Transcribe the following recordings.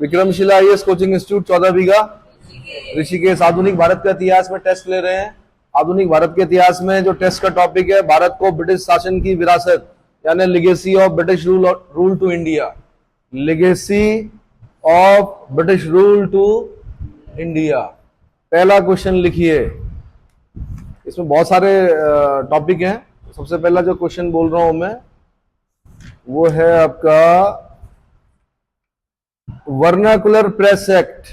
Vikramshila IAS coaching institute 14 बीघा ऋषिकेश। आधुनिक भारत के इतिहास में टेस्ट ले रहे हैं। आधुनिक भारत के इतिहास में जो टेस्ट का टॉपिक है, भारत को ब्रिटिश शासन की विरासत यानी legacy of British rule to India. Legacy of British rule to India, पहला क्वेश्चन लिखिए। इसमें बहुत सारे टॉपिक हैं। सबसे पहला जो क्वेश्चन बोल रहा हूं मैं वो है आपका vernacular press act.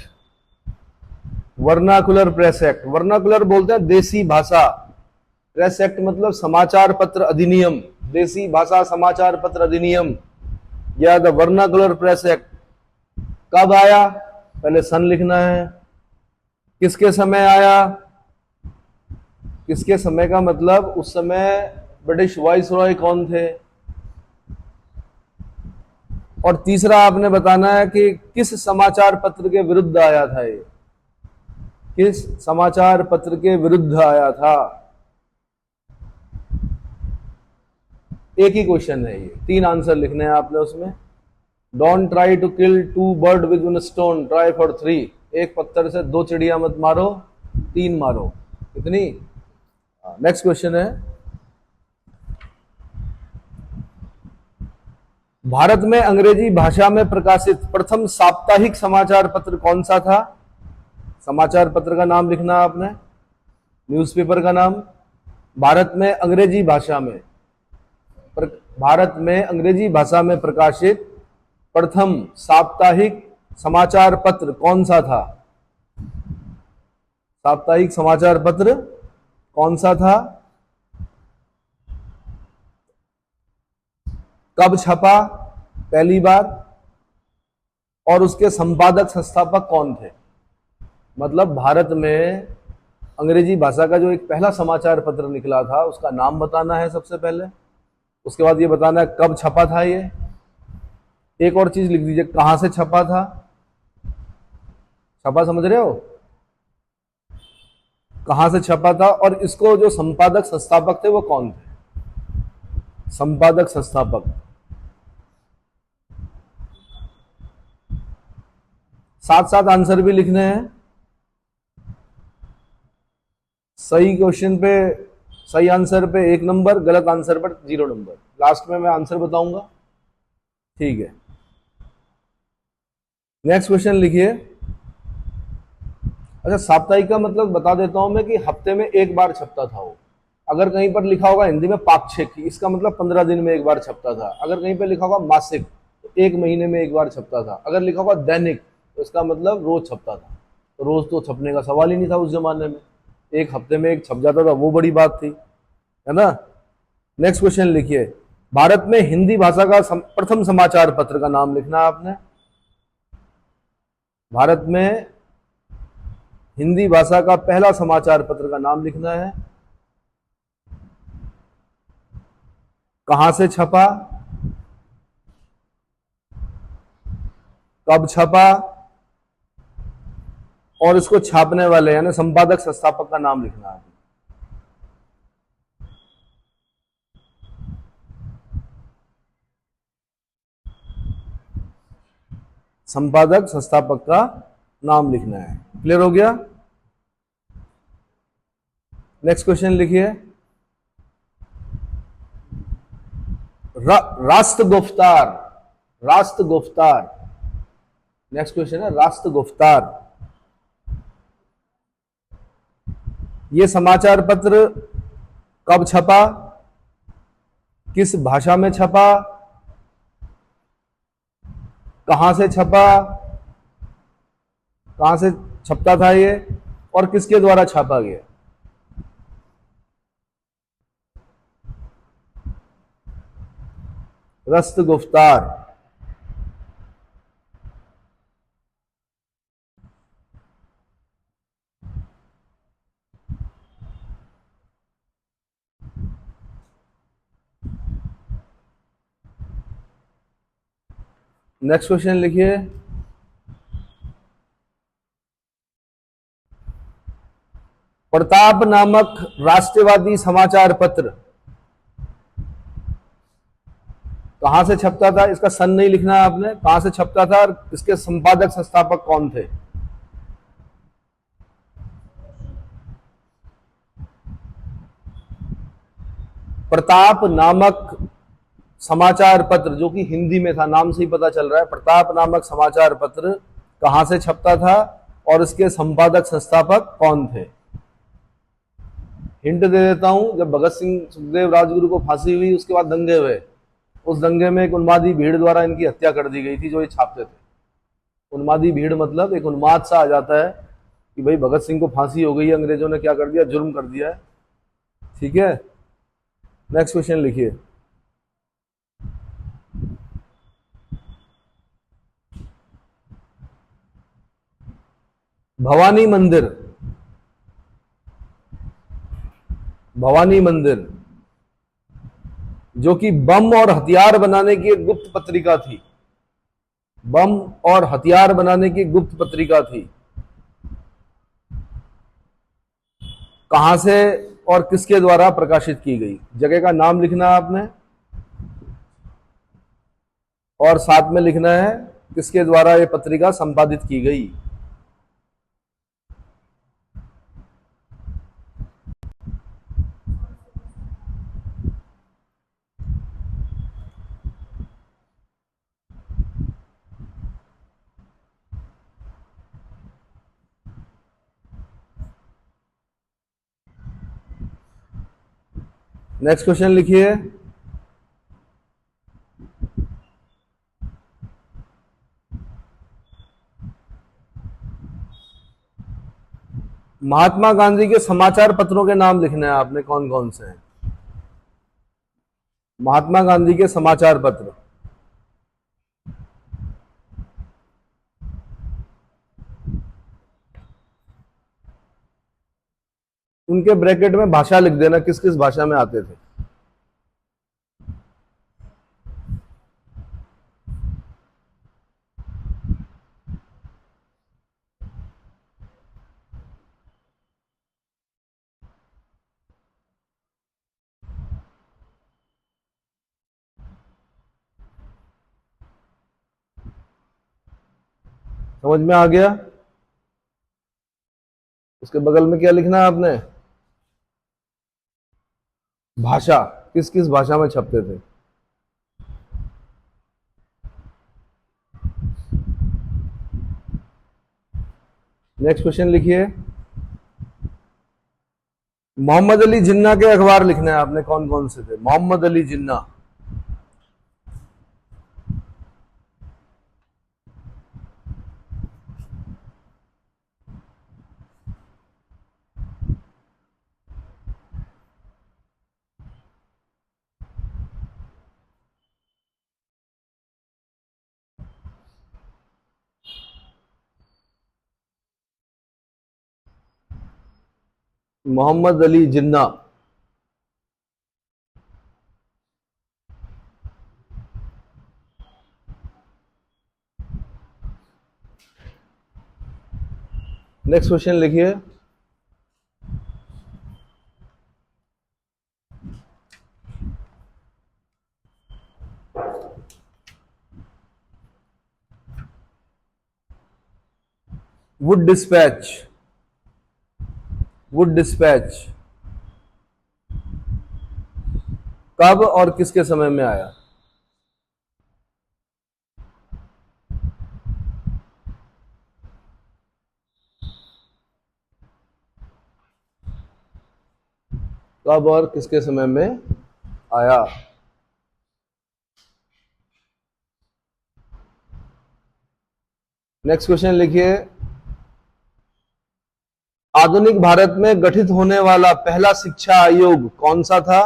Vernacular press act, vernacular बोलते हैं देसी भाषा, प्रेस एक्ट मतलब समाचार पत्र अधिनियम, देसी भाषा समाचार पत्र अधिनियम या द वर्नाकुलर प्रेस एक्ट कब आया, पहले सन लिखना है। किसके समय आया, किसके समय का मतलब उस समय ब्रिटिश वाइसरॉय कौन थे। और तीसरा आपने बताना है कि किस समाचार पत्र के विरुद्ध आया था, ये किस समाचार पत्र के विरुद्ध आया था। एक ही क्वेश्चन है ये, 3 आंसर लिखने हैं आपने उसमें। Don't try to kill 2 bird with 1 stone, try for 3। एक पत्थर से 2 चिड़िया मत मारो, 3 मारो। कितनी? नेक्स्ट क्वेश्चन है, भारत में अंग्रेजी भाषा में प्रकाशित प्रथम साप्ताहिक समाचार पत्र कौन सा था। समाचार पत्र का नाम लिखना आपने, न्यूज़पेपर का नाम। भारत में अंग्रेजी भाषा में प्रकाशित प्रथम साप्ताहिक समाचार पत्र कौन सा था। साप्ताहिक समाचार पत्र कौन सा था, कब छपा पहली बार, और उसके संपादक संस्थापक कौन थे। मतलब भारत में अंग्रेजी भाषा का जो एक पहला समाचार पत्र निकला था उसका नाम बताना है सबसे पहले। उसके बाद ये बताना है कब छपा था ये। एक और चीज लिख दीजिए, कहां से छपा था। छपा समझ रहे हो, कहां से छपा था, और इसको जो संपादक संस्थापक थे वो कौन थे। संपादक संस्थापक। साथ साथ आंसर भी लिखने हैं। सही क्वेश्चन पे, सही आंसर पे 1 नंबर, गलत आंसर पर 0 नंबर। लास्ट में मैं आंसर बताऊंगा, ठीक है। नेक्स्ट क्वेश्चन लिखिए। अच्छा, साप्ताहिक का मतलब बता देता हूं मैं कि हफ्ते में 1 बार छपता था वो। अगर कहीं पर लिखा होगा हिंदी में पाक्षिक, इसका मतलब 15 दिन में 1 बार छपता था। अगर कहीं पर लिखा होगा मासिक तो 1 महीने में 1 बार छपता था। अगर लिखा होगा दैनिक तो इसका मतलब रोज छपता था। तो रोज तो छपने का सवाल ही नहीं था उस जमाने में, 1 हफ्ते में 1 छप जाता था, वो बड़ी बात थी, है ना। नेक्स्ट क्वेश्चन लिखिए। भारत में हिंदी भाषा का प्रथम समाचार पत्र का नाम लिखना आपने। भारत में हिंदी भाषा का पहला समाचार पत्र का नाम लिखना है। कहां से छपा, कब छपा, और इसको छापने वाले यानी संपादक संस्थापक का नाम लिखना है। संपादक संस्थापक का नाम लिखना है। क्लियर हो गया। नेक्स्ट क्वेश्चन लिखिए। राष्ट्रगुफ्तार, राष्ट्रगुफ्तार। नेक्स्ट क्वेश्चन है राष्ट्रगुफ्तार। ये समाचार पत्र कब छपा, किस भाषा में छपा, कहां से छपा, कहां से छपता था ये, और किसके द्वारा छापा गया। राष्ट्रगुफ्तार। नेक्स्ट क्वेश्चन लिखिए। प्रताप नामक राष्ट्रवादी समाचार पत्र कहां से छपता था, इसका सन नहीं लिखना है आपने, कहां से छपता था और इसके संपादक संस्थापक कौन थे। प्रताप नामक समाचार पत्र, जो कि हिंदी में था, नाम से ही पता चल रहा है, प्रताप नामक समाचार पत्र कहां से छपता था और इसके संपादक संस्थापक कौन थे। हिंट दे देता हूं, जब भगत सिंह सुखदेव राजगुरु को फांसी हुई उसके बाद दंगे हुए, उस दंगे में एक उन्मादी भीड़ द्वारा इनकी हत्या कर दी गई थी जो ये छापते थे। उन्मादी भीड़ मतलब एक उन्माद सा आ जाता है कि भाई भगत सिंह को फांसी हो गई है, अंग्रेजों ने क्या कर दिया, जुर्म कर दिया है। ठीक है, नेक्स्ट क्वेश्चन लिखिए। भवानी मंदिर, भवानी मंदिर जो कि बम और हथियार बनाने की एक गुप्त पत्रिका थी, बम और हथियार बनाने की गुप्त पत्रिका थी, कहां से और किसके द्वारा प्रकाशित की गई। जगह का नाम लिखना है आपने और साथ में लिखना है किसके द्वारा यह पत्रिका संपादित की गई। नेक्स्ट क्वेश्चन लिखिए। महात्मा गांधी के समाचार पत्रों के नाम लिखने हैं आपने, कौन कौन से हैं। महात्मा गांधी के समाचार पत्र, उनके ब्रैकेट में भाषा लिख देना, किस किस भाषा में आते थे। समझ में आ गया। उसके बगल में क्या लिखना है आपने, भाषा, किस किस भाषा में छपते थे। नेक्स्ट क्वेश्चन लिखिए। मोहम्मद अली जिन्ना के अखबार लिखने हैं आपने, कौन कौन से थे। मोहम्मद अली जिन्ना, मोहम्मद अली जिन्ना। नेक्स्ट क्वेश्चन लिखिए। वुड डिस्पैच, वुड डिस्पैच कब और किसके समय में आया। कब और किसके समय में आया। नेक्स्ट क्वेश्चन लिखिए। आधुनिक भारत में गठित होने वाला पहला शिक्षा आयोग कौन सा था।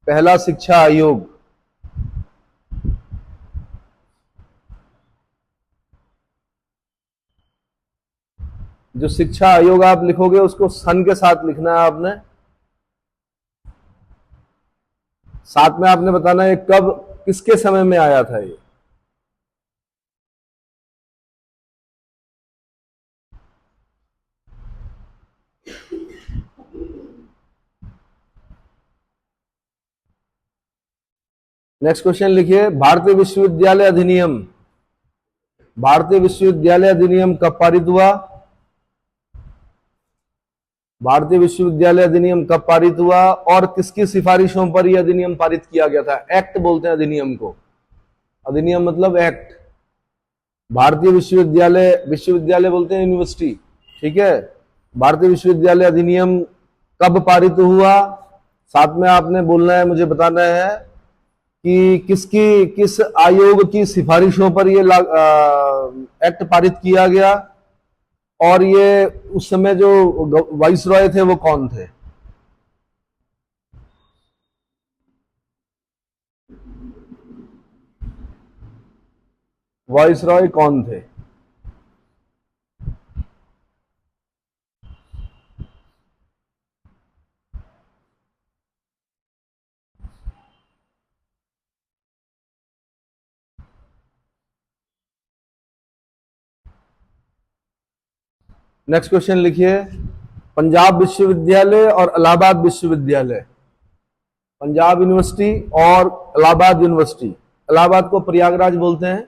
पहला शिक्षा आयोग, जो शिक्षा आयोग आप लिखोगे उसको सन के साथ लिखना है आपने, साथ में आपने बताना है कब किसके समय में आया था ये। नेक्स्ट क्वेश्चन लिखिए, भारतीय विश्वविद्यालय अधिनियम, भारतीय विश्वविद्यालय अधिनियम कब पारित हुआ? भारतीय विश्वविद्यालय अधिनियम कब पारित हुआ और किसकी सिफारिशों पर यह अधिनियम पारित किया गया था? एक्ट बोलते हैं अधिनियम को, अधिनियम मतलब एक्ट। भारतीय विश्वविद्यालय, विश्वविद्यालय बोलते हैं यूनिवर्सिटी, ठीक है। भारतीय विश्वविद्यालय अधिनियम कब पारित हुआ? साथ में आपने बोलना है, मुझे बताना है कि किस आयोग की सिफारिशों पर यह एक्ट पारित किया गया और ये उस समय जो वाइसरॉय थे वो कौन थे? वाइसरॉय कौन थे? नेक्स्ट क्वेश्चन लिखिए, पंजाब विश्वविद्यालय और इलाहाबाद विश्वविद्यालय, पंजाब यूनिवर्सिटी और इलाहाबाद यूनिवर्सिटी, इलाहाबाद को प्रयागराज बोलते हैं।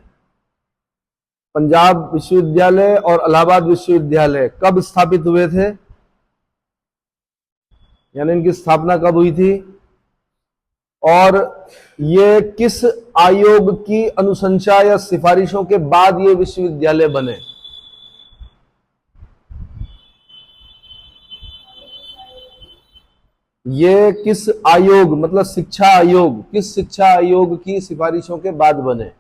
पंजाब विश्वविद्यालय और इलाहाबाद विश्वविद्यालय कब स्थापित हुए थे, यानी इनकी स्थापना कब हुई थी और ये किस आयोग की अनुशंसा या सिफारिशों के बाद ये विश्वविद्यालय बने? ये किस आयोग, मतलब शिक्षा आयोग, किस शिक्षा आयोग की सिफारिशों के बाद बने?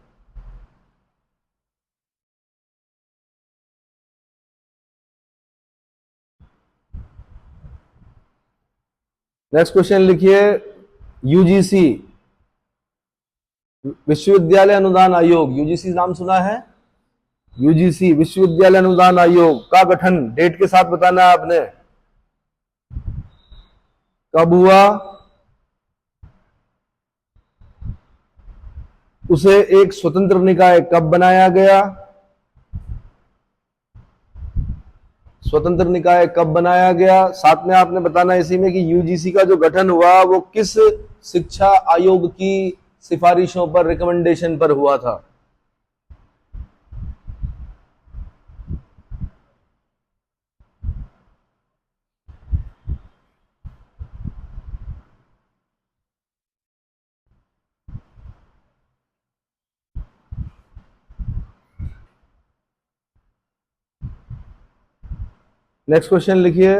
नेक्स्ट क्वेश्चन लिखिए, यूजीसी, विश्वविद्यालय अनुदान आयोग, यूजीसी नाम सुना है? यूजीसी विश्वविद्यालय अनुदान आयोग का गठन डेट के साथ बताना है आपने, कब हुआ, उसे एक स्वतंत्र निकाय कब बनाया गया, स्वतंत्र निकाय कब बनाया गया। साथ में आपने बताना इसी में कि यूजीसी का जो गठन हुआ वो किस शिक्षा आयोग की सिफारिशों पर, रिकमेंडेशन पर हुआ था। नेक्स्ट क्वेश्चन लिखिए,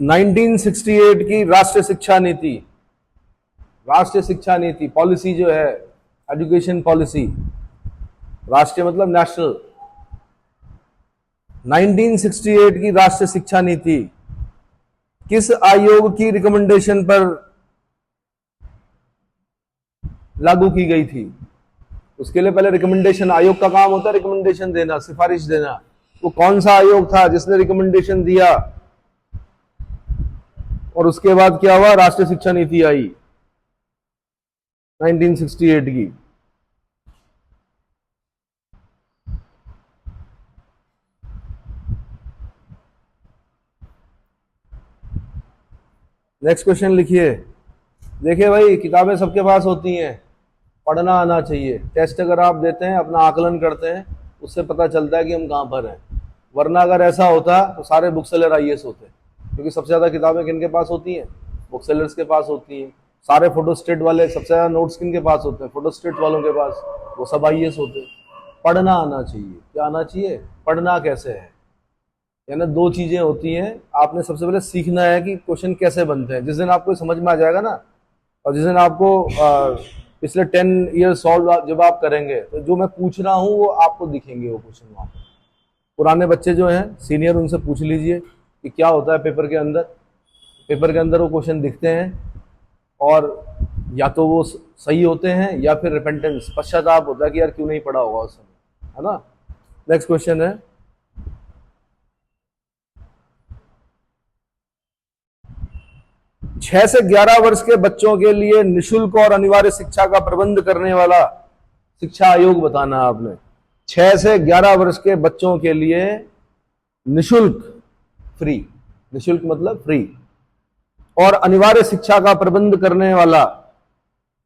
नाइनटीन 1968 की राष्ट्रीय शिक्षा नीति, राष्ट्रीय शिक्षा नीति पॉलिसी जो है, एजुकेशन पॉलिसी, राष्ट्रीय मतलब नेशनल, 1968 की राष्ट्रीय शिक्षा नीति किस आयोग की रिकमेंडेशन पर लागू की गई थी? उसके लिए पहले रिकमेंडेशन, आयोग का काम होता है रिकमेंडेशन देना, सिफारिश देना। वो कौन सा आयोग था जिसने रिकमेंडेशन दिया और उसके बाद क्या हुआ, राष्ट्रीय शिक्षा नीति आई 1968 की। नेक्स्ट क्वेश्चन लिखिए, देखिए भाई किताबें सबके पास होती हैं, पढ़ना आना चाहिए। टेस्ट अगर आप देते हैं, अपना आकलन करते हैं, उससे पता चलता है कि हम कहां पर हैं। वरना अगर ऐसा होता तो सारे बुक सेलर आईएएस होते, क्योंकि सबसे ज्यादा किताबें किनके पास होती हैं, बुक सेलर्स के पास होती हैं। सारे फोटोस्टेट वाले सबसे ज्यादा नोट्स किनके पास होते हैं, फोटोस्टेट वालों के पास, वो सब आईएएस होते। पढ़ना आना चाहिए, क्या आना चाहिए, पढ़ना कैसे है, यानी दो चीजें होती हैं। आपने सबसे पहले सीखना है कि क्वेश्चन कैसे बनते हैं। जिस दिन आपको समझ में आ जाएगा ना, और जिस दिन आपको पिछले 10 ईयर सॉल्व जब आप करेंगे, तो जो मैं पूछ रहा हूँ वो आपको दिखेंगे वो क्वेश्चन वहां पर। पुराने बच्चे जो हैं सीनियर, उनसे पूछ लीजिए कि क्या होता है पेपर के अंदर। पेपर के अंदर वो क्वेश्चन दिखते हैं और या तो वो सही होते हैं या फिर रिपेंटेंस, पश्चाताप होता है कि यार क्यों नहीं पढ़ा होगा उस समय, है ना। नेक्स्ट क्वेश्चन है, 6 से 11 वर्ष के बच्चों के लिए निशुल्क और अनिवार्य शिक्षा का प्रबंध करने वाला शिक्षा आयोग बताना है आपने। 6 से 11 वर्ष के बच्चों के लिए निशुल्क, फ्री, निशुल्क मतलब फ्री, और अनिवार्य शिक्षा का प्रबंध करने वाला,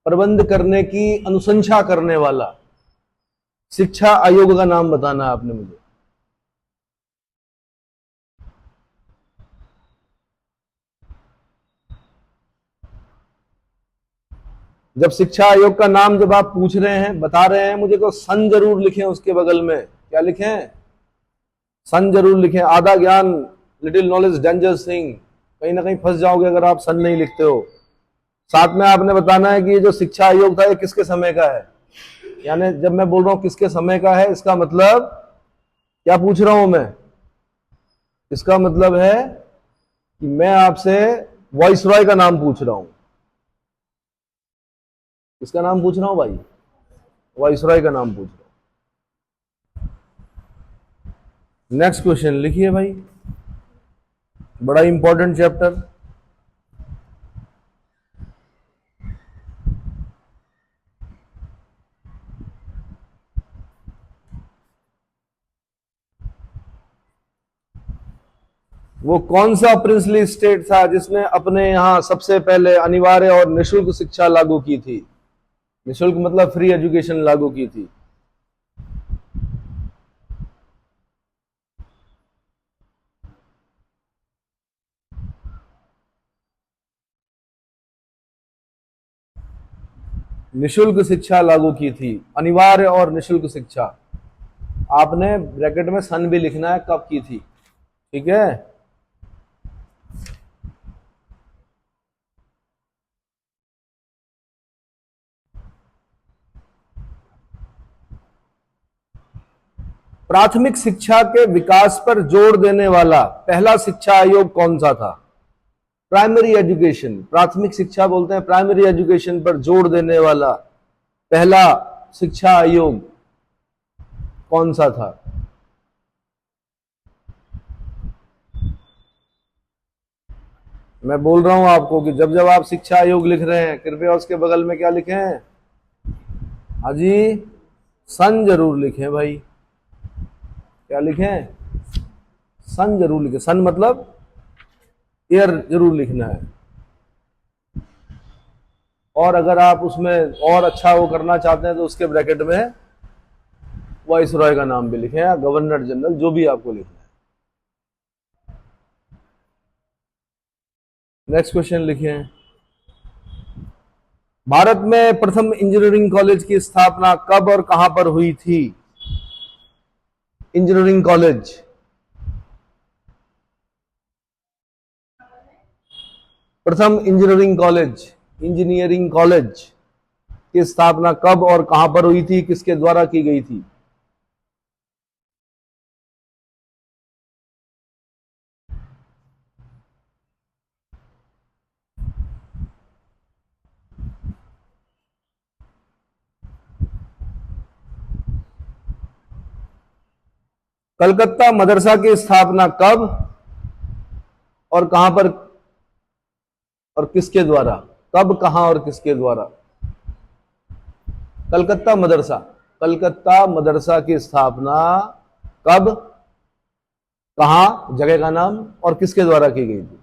प्रबंध करने की अनुशंसा करने वाला शिक्षा आयोग का नाम बताना है आपने मुझे। जब शिक्षा आयोग का नाम जब आप पूछ रहे हैं, बता रहे हैं मुझे, तो सन जरूर लिखें उसके बगल में। क्या लिखें? सन जरूर लिखें। आधा ज्ञान, लिटिल नॉलेज डेंजरस थिंग, कहीं ना कहीं फंस जाओगे अगर आप सन नहीं लिखते हो। साथ में आपने बताना है कि ये जो शिक्षा आयोग था ये किसके समय का है। यानी जब मैं बोल रहा हूं किसके समय का है, इसका मतलब क्या पूछ रहा हूं मैं? इसका मतलब है कि मैं आपसे वाइसरॉय का नाम पूछ रहा हूं। किसका नाम पूछ रहा हूं भाई? वाइसरॉय का नाम पूछ रहा हूं। नेक्स्ट क्वेश्चन लिखिए भाई, बड़ा इंपॉर्टेंट चैप्टर। वो कौन सा प्रिंसली स्टेट था जिसने अपने यहां सबसे पहले अनिवार्य और निशुल्क शिक्षा लागू की थी? निशुल्क मतलब फ्री एजुकेशन लागू की थी। निशुल्क शिक्षा लागू की थी, अनिवार्य और निशुल्क शिक्षा। आपने ब्रैकेट में सन भी लिखना है कब की थी, ठीक है? प्राथमिक शिक्षा के विकास पर जोर देने वाला पहला शिक्षा आयोग कौन सा था? प्राइमरी एजुकेशन, प्राथमिक शिक्षा बोलते हैं, प्राइमरी एजुकेशन पर जोर देने वाला पहला शिक्षा आयोग कौन सा था? मैं बोल रहा हूं आपको कि जब जब आप शिक्षा आयोग लिख रहे हैं, कृपया उसके बगल में क्या लिखें? हाजी, सन जरूर लिखें भाई। क्या लिखें? सन जरूर लिखें। सन मतलब ईयर जरूर लिखना है। और अगर आप उसमें और अच्छा वो करना चाहते हैं तो उसके ब्रैकेट में वाइसरॉय का नाम भी लिखें या गवर्नर जनरल, जो भी आपको लिखना है। नेक्स्ट क्वेश्चन लिखें। भारत में प्रथम इंजीनियरिंग कॉलेज की स्थापना कब और कहां पर हुई थी? इंजीनियरिंग कॉलेज, प्रथम इंजीनियरिंग कॉलेज, इंजीनियरिंग कॉलेज की स्थापना कब और कहां पर हुई थी, किसके द्वारा की गई थी? कलकत्ता मदरसा की स्थापना कब और कहां पर और किसके द्वारा? कब, कहां और किसके द्वारा? कलकत्ता मदरसा, कलकत्ता मदरसा की स्थापना कब, कहां, जगह का नाम और किसके द्वारा की गई थी?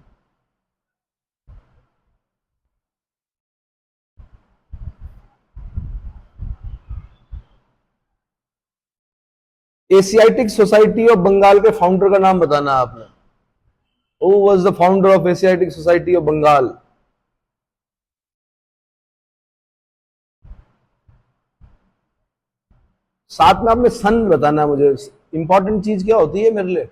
एशियाटिक सोसाइटी ऑफ बंगाल के फाउंडर का नाम बताना आपने। Who was the founder of Asiatic Society of Bengal? साथ में आपने सन बताना मुझे। इंपॉर्टेंट चीज क्या होती है मेरे लिए?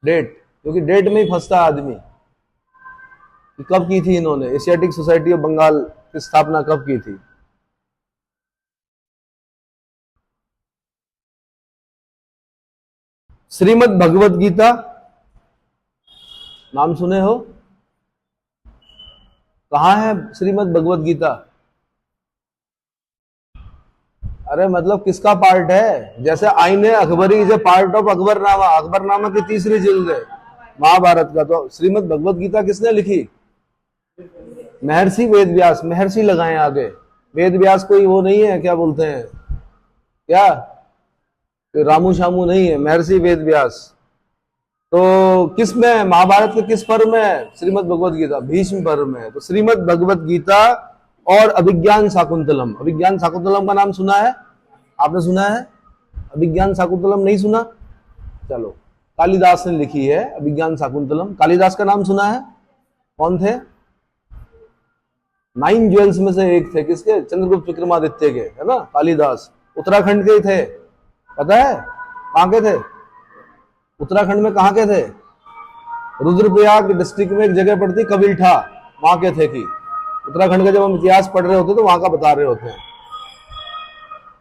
डेट, क्योंकि डेट में ही फंसता है आदमी कि कब की थी इन्होंने, एशियाटिक सोसाइटी ऑफ बंगाल की स्थापना कब की थी? श्रीमद् भगवत गीता नाम सुने हो? कहां है श्रीमद् भगवत गीता? अरे मतलब किसका पार्ट है? जैसे आईने Akbari is a part of Akbarnama, Akbarnama की तीसरी जिल्द है महाभारत का। तो श्रीमद् भगवत गीता किसने लिखी? महर्षि वेद व्यास, महर्षि लगाए आगे। वेद व्यास कोई वो नहीं है, क्या बोलते हैं, क्या रामू शामू नहीं है, महर्षि वेद व्यास। तो किस में, महाभारत के किस पर्व में है? श्रीमद् भगवत गीता, भीष्म पर्व में है। तो श्रीमद् भगवत गीता और अभिज्ञान शाकुंतलम। अभिज्ञान शाकुंतलम का नाम सुना है? आपने सुना है? अभिज्ञान शाकुंतलम नहीं सुना? चलो, कालिदास ने लिखी है अभिज्ञान शाकुंतलम। कालिदास का नाम सुना है? कौन थे? 9 ज्वेल्स में से एक थे, किसके? चंद्रगुप्त विक्रमादित्य के, है ना, कालिदास। उत्तराखंड के ही थे, पता है कहां के थे? उत्तराखंड में कहां के थे? रुद्रप्रयाग डिस्ट्रिक्ट में एक जगह पड़ती कबीरठा, वहां के थे। कि उत्तराखंड का जब हम इतिहास पढ़ रहे होते तो वहां का बता रहे होते हैं।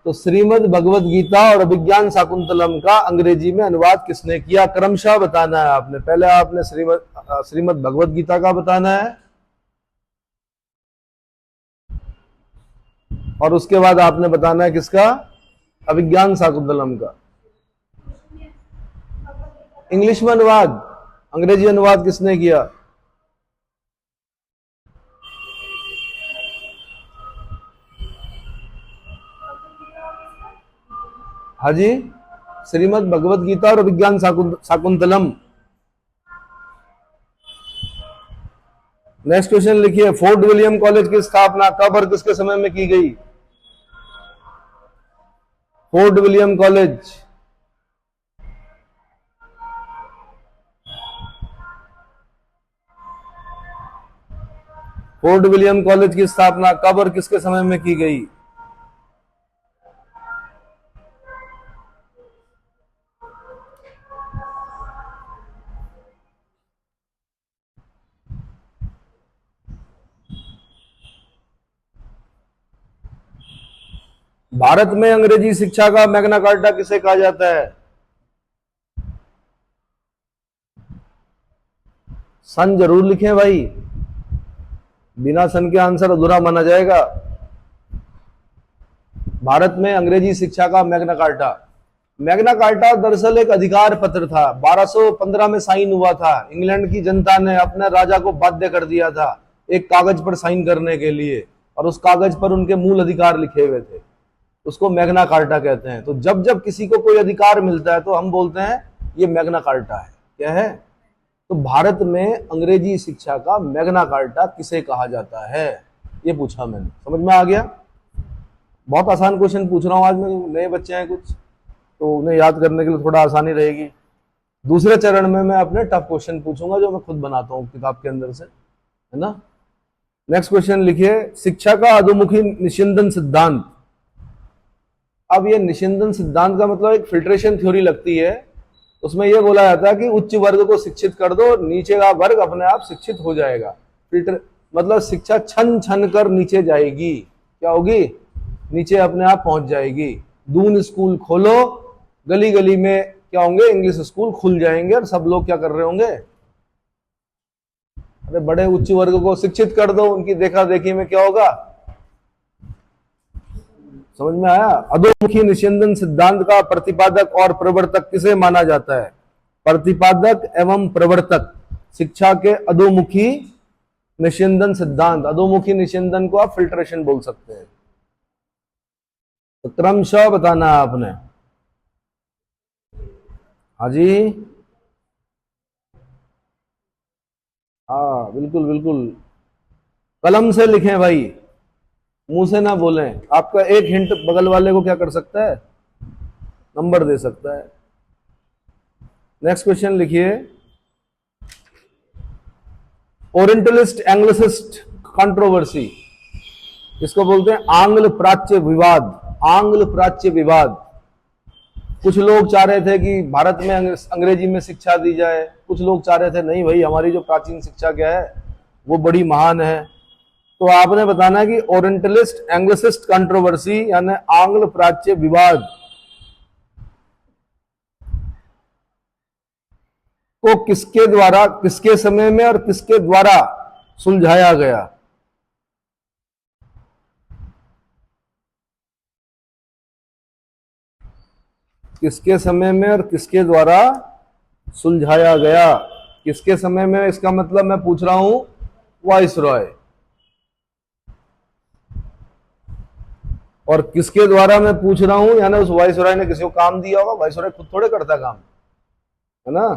तो श्रीमद् भगवत गीता और अभिज्ञान शाकुंतलम का अंग्रेजी में अनुवाद किसने किया? क्रमशः बताना है आपने। पहले आपने श्रीमद् भगवत गीता का बताना है, और उसके बाद आपने बताना है किसका? अभिज्ञान शाकुंतलम का। इंग्लिश में अनुवाद, अंग्रेजी अनुवाद किसने किया? हाजी, श्रीमद् भगवत गीता और अभिज्ञान शाकुंतलम। नेक्स्ट क्वेश्चन लिखिए, फोर्ट विलियम कॉलेज की स्थापना कब और किसके समय में की गई? Fort William college, fort William college की स्थापना कब और किसके समय में की गई? भारत में अंग्रेजी शिक्षा का मैग्ना कार्टा किसे कहा जाता है? सन जरूर लिखें भाई, बिना सन के आंसर अधूरा माना जाएगा। भारत में अंग्रेजी शिक्षा का मैग्ना कार्टा। मैग्ना कार्टा दरअसल एक अधिकार पत्र था, 1215 में साइन हुआ था। इंग्लैंड की जनता ने अपने राजा को बाध्य कर दिया था एक कागज पर साइन करने के लिए, और उस कागज पर उनके मूल अधिकार लिखे हुए थे। उसको मैग्ना कार्टा कहते हैं। तो जब जब किसी को कोई अधिकार मिलता है तो हम बोलते हैं ये मैग्ना कार्टा है। क्या है? तो भारत में अंग्रेजी शिक्षा का मैग्ना कार्टा किसे कहा जाता है, ये पूछा मैंने। समझ में आ गया? बहुत आसान क्वेश्चन पूछ रहा हूं आज मैं, नए बच्चे हैं कुछ, तो उन्हें याद करने के लिए थोड़ा आसानी रहेगी। दूसरे चरण में मैं अपने टफ क्वेश्चन पूछूंगा जो मैं खुद बनाता हूं किताब के अंदर से, है ना। नेक्स्ट क्वेश्चन लिखिए, शिक्षा का अधोमुखी निस्यंदन सिद्धांत। अब ये निस्यंदन सिद्धांत का मतलब एक फिल्ट्रेशन थ्योरी लगती है। उसमें यह बोला जाता है कि उच्च वर्ग को शिक्षित कर दो, नीचे का वर्ग अपने आप शिक्षित हो जाएगा। फिल्टर मतलब शिक्षा छन छन कर नीचे जाएगी। क्या होगी? नीचे अपने आप पहुंच जाएगी। दून स्कूल खोलो, गली गली में क्या होंगे? इंग्लिश स्कूल खुल जाएंगे, और सब लोग क्या कर रहे होंगे? अरे बड़े उच्च वर्ग को शिक्षित कर दो, उनकी देखा देखी में क्या होगा? समझ में आया? अधोमुखी निस्यंदन सिद्धांत का प्रतिपादक और प्रवर्तक किसे माना जाता है? प्रतिपादक एवं प्रवर्तक शिक्षा के अधोमुखी निस्यंदन सिद्धांत। अधोमुखी निस्यंदन को आप फिल्ट्रेशन बोल सकते हैं। तो क्रमशः बताना है आपने। हाँ जी, हाँ बिल्कुल बिल्कुल, कलम से लिखें भाई, मुंह से ना बोलें। आपका एक हिंट बगल वाले को क्या कर सकता है? नंबर दे सकता है। नेक्स्ट क्वेश्चन लिखिए, ओरिएंटलिस्ट एंग्लिसिस्ट कंट्रोवर्सी, इसको बोलते हैं आंग्ल प्राच्य विवाद। आंग्ल प्राच्य विवाद। कुछ लोग चाह रहे थे कि भारत में अंग्रेजी में शिक्षा दी जाए, कुछ लोग चाह रहे थे नहीं भाई हमारी जो प्राचीन शिक्षा क्या है वो बड़ी महान है। तो आपने बताना है कि ओरिएंटलिस्ट एंग्लिसिस्ट कंट्रोवर्सी यानी आंग्ल प्राच्य विवाद को किसके द्वारा, किसके समय में और किसके द्वारा सुलझाया गया? किसके समय में और किसके द्वारा सुलझाया गया? किसके समय में, इसका मतलब मैं पूछ रहा हूं वाइस रॉय। और किसके द्वारा मैं पूछ रहा हूं, यानी उस वाइस रॉय ने किसी को काम दिया होगा, वाइस रॉय खुद थोड़े करता काम, है ना।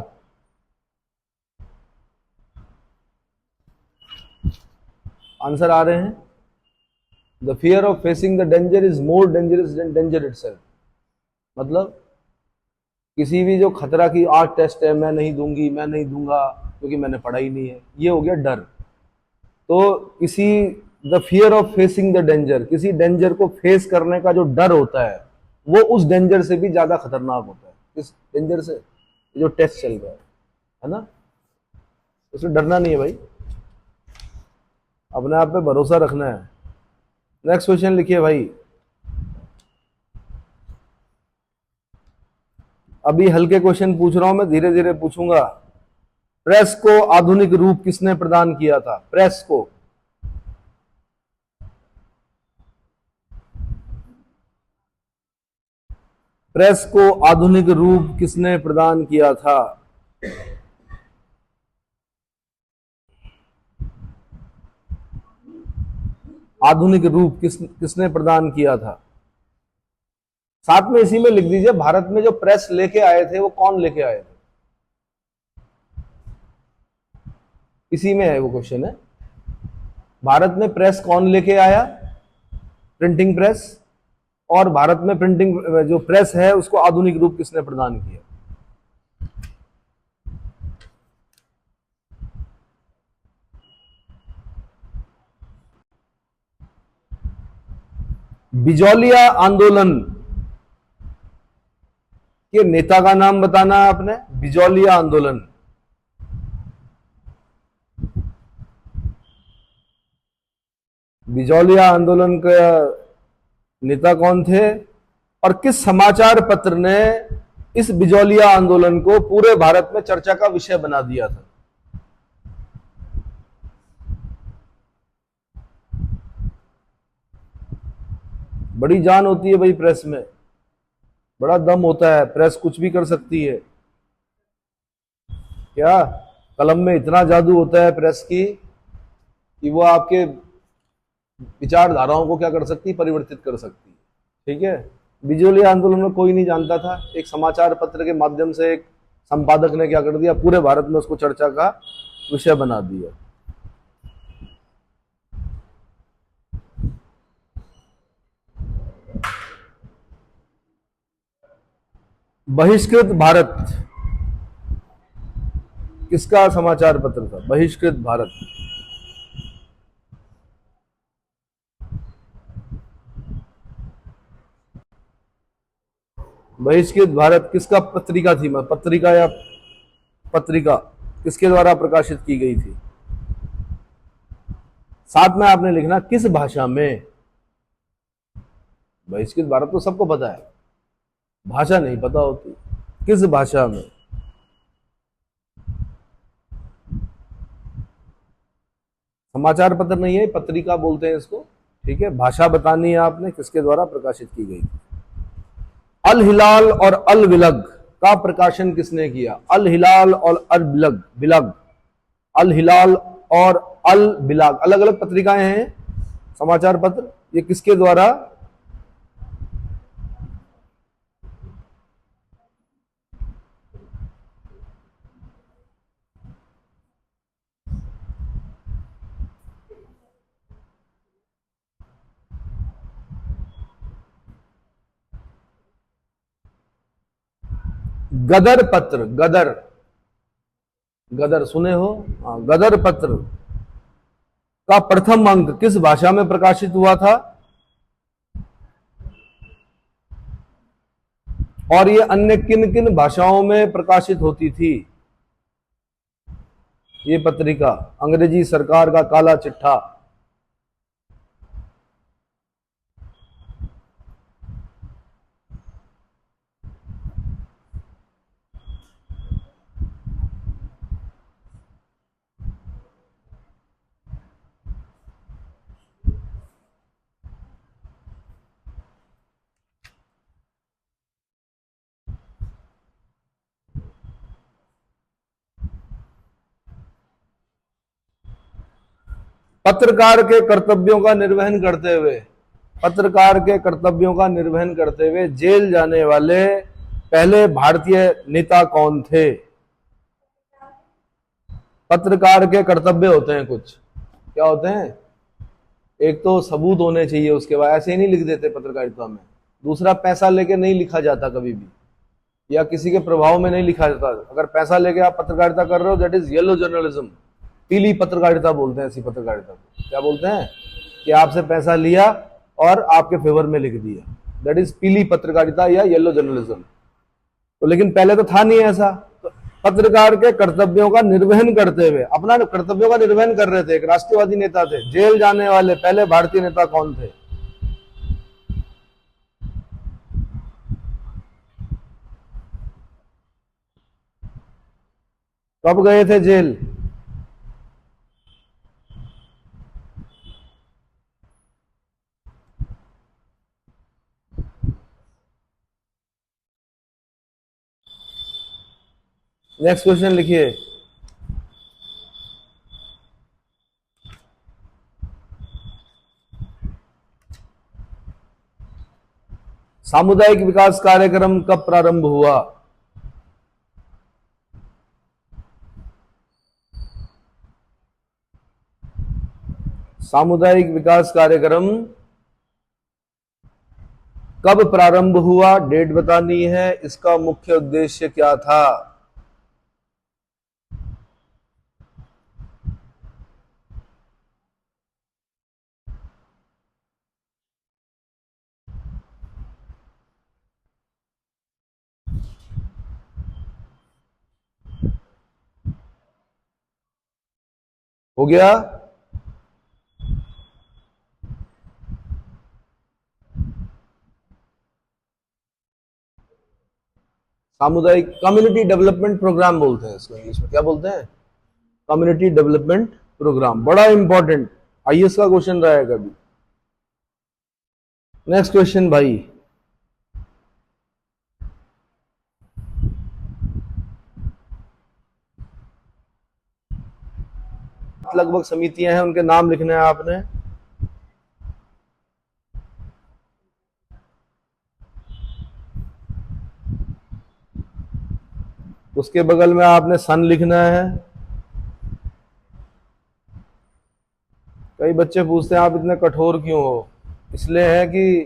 आंसर आ रहे हैं। The fear of facing the danger is more dangerous than danger itself. मतलब किसी भी जो खतरा की आज टेस्ट है, मैं नहीं दूंगी, मैं नहीं दूंगा क्योंकि मैंने पढ़ा ही नहीं है, ये हो गया डर। तो किसी the fear of facing the danger, किसी डेंजर को फेस करने का जो डर होता है वो उस डेंजर से भी ज्यादा खतरनाक होता है। किस डेंजर से? जो टेस्ट चल रहा है ना, उससे डरना नहीं है भाई, अपने आप पे भरोसा रखना है। नेक्स्ट क्वेश्चन लिखिए भाई। अभी हल्के क्वेश्चन पूछ रहा हूं मैं, धीरे धीरे पूछूंगा। प्रेस को आधुनिक रूप किसने प्रदान किया था? प्रेस को, प्रेस को आधुनिक रूप किसने प्रदान किया था? आधुनिक रूप किसने प्रदान किया था? साथ में इसी में लिख दीजिए, भारत में जो प्रेस लेके आए थे वो कौन लेके आए थे, इसी में है वो क्वेश्चन है। भारत में प्रेस कौन लेके आया? Printing press. और भारत में प्रिंटिंग जो प्रेस है उसको आधुनिक रूप किसने प्रदान किया? बिजौलिया आंदोलन के नेता का नाम बताना है आपने। बिजौलिया आंदोलन, बिजौलिया आंदोलन का नेता कौन थे? और किस समाचार पत्र ने इस बिजौलिया आंदोलन को पूरे भारत में चर्चा का विषय बना दिया था? बड़ी जान होती है भाई प्रेस में, बड़ा दम होता है, प्रेस कुछ भी कर सकती है। क्या कलम में इतना जादू होता है प्रेस की कि वो आपके विचारधाराओं को क्या कर सकती है? परिवर्तित कर सकती है। ठीक है, बिजोलिया आंदोलन में कोई नहीं जानता था, एक समाचार पत्र के माध्यम से एक संपादक ने क्या कर दिया, पूरे भारत में उसको चर्चा का विषय बना दिया। बहिष्कृत भारत किसका समाचार पत्र था? बहिष्कृत भारत, बहिष्कृत भारत किसका पत्रिका थी? पत्रिका या पत्रिका किसके द्वारा प्रकाशित की गई थी? साथ में आपने लिखना किस भाषा में। बहिष्कृत भारत तो सबको पता है, भाषा नहीं पता होती, किस भाषा में। समाचार पत्र नहीं है, पत्रिका बोलते हैं इसको। ठीक है, भाषा बतानी है आपने, किसके द्वारा प्रकाशित की गई थी। अल हिलाल और अल विलग का प्रकाशन किसने किया? अल हिलाल और अल बिलग, बिलग, अल हिलाल और अल बिलाग अलग अलग पत्रिकाएं हैं, समाचार पत्र। ये किसके द्वारा? गदर पत्र, गदर, गदर सुने हो? गदर पत्र का प्रथम अंक किस भाषा में प्रकाशित हुआ था? और ये अन्य किन किन भाषाओं में प्रकाशित होती थी ये पत्रिका? अंग्रेजी सरकार का काला चिट्ठा, पत्रकार के कर्तव्यों का निर्वहन करते हुए, पत्रकार के कर्तव्यों का निर्वहन करते हुए जेल जाने वाले पहले भारतीय नेता कौन थे? पत्रकार के कर्तव्य होते हैं कुछ, क्या होते हैं? एक तो सबूत होने चाहिए, उसके बाद ऐसे ही नहीं लिख देते पत्रकारिता में। दूसरा, पैसा लेके नहीं लिखा जाता कभी भी, या किसी के प्रभाव में नहीं लिखा जाता। अगर पैसा लेके आप पत्रकारिता कर रहे हो, दैट इज येलो जर्नलिज्म, पीली पत्रकारिता बोलते हैं ऐसी पत्रकारिता को। क्या बोलते हैं? कि आपसे पैसा लिया और आपके फेवर में लिख दिया, दैट इज पीली पत्रकारिता या येलो जर्नलिज्म। तो लेकिन पहले तो था नहीं ऐसा। तो पत्रकार के कर्तव्यों का निर्वहन करते हुए, अपना कर्तव्यों का निर्वहन कर रहे थे, एक राष्ट्रवादी नेता थे। जेल जाने वाले पहले भारतीय नेता कौन थे? कब गए थे जेल? नेक्स्ट क्वेश्चन लिखिए। सामुदायिक विकास कार्यक्रम कब प्रारंभ हुआ? सामुदायिक विकास कार्यक्रम कब प्रारंभ हुआ? डेट बतानी है। इसका मुख्य उद्देश्य क्या था? हो गया? सामुदायिक कम्युनिटी डेवलपमेंट प्रोग्राम बोलते हैं इसको, इंग्लिश में क्या बोलते हैं? Community development programme. बड़ा इंपॉर्टेंट, आईएएस का क्वेश्चन रहा है कभी। नेक्स्ट क्वेश्चन भाई। लगभग समितियां हैं, उनके नाम लिखने हैं आपने। उसके बगल में आपने सन लिखना है। कई बच्चे पूछते हैं आप इतने कठोर क्यों हो? इसलिए है कि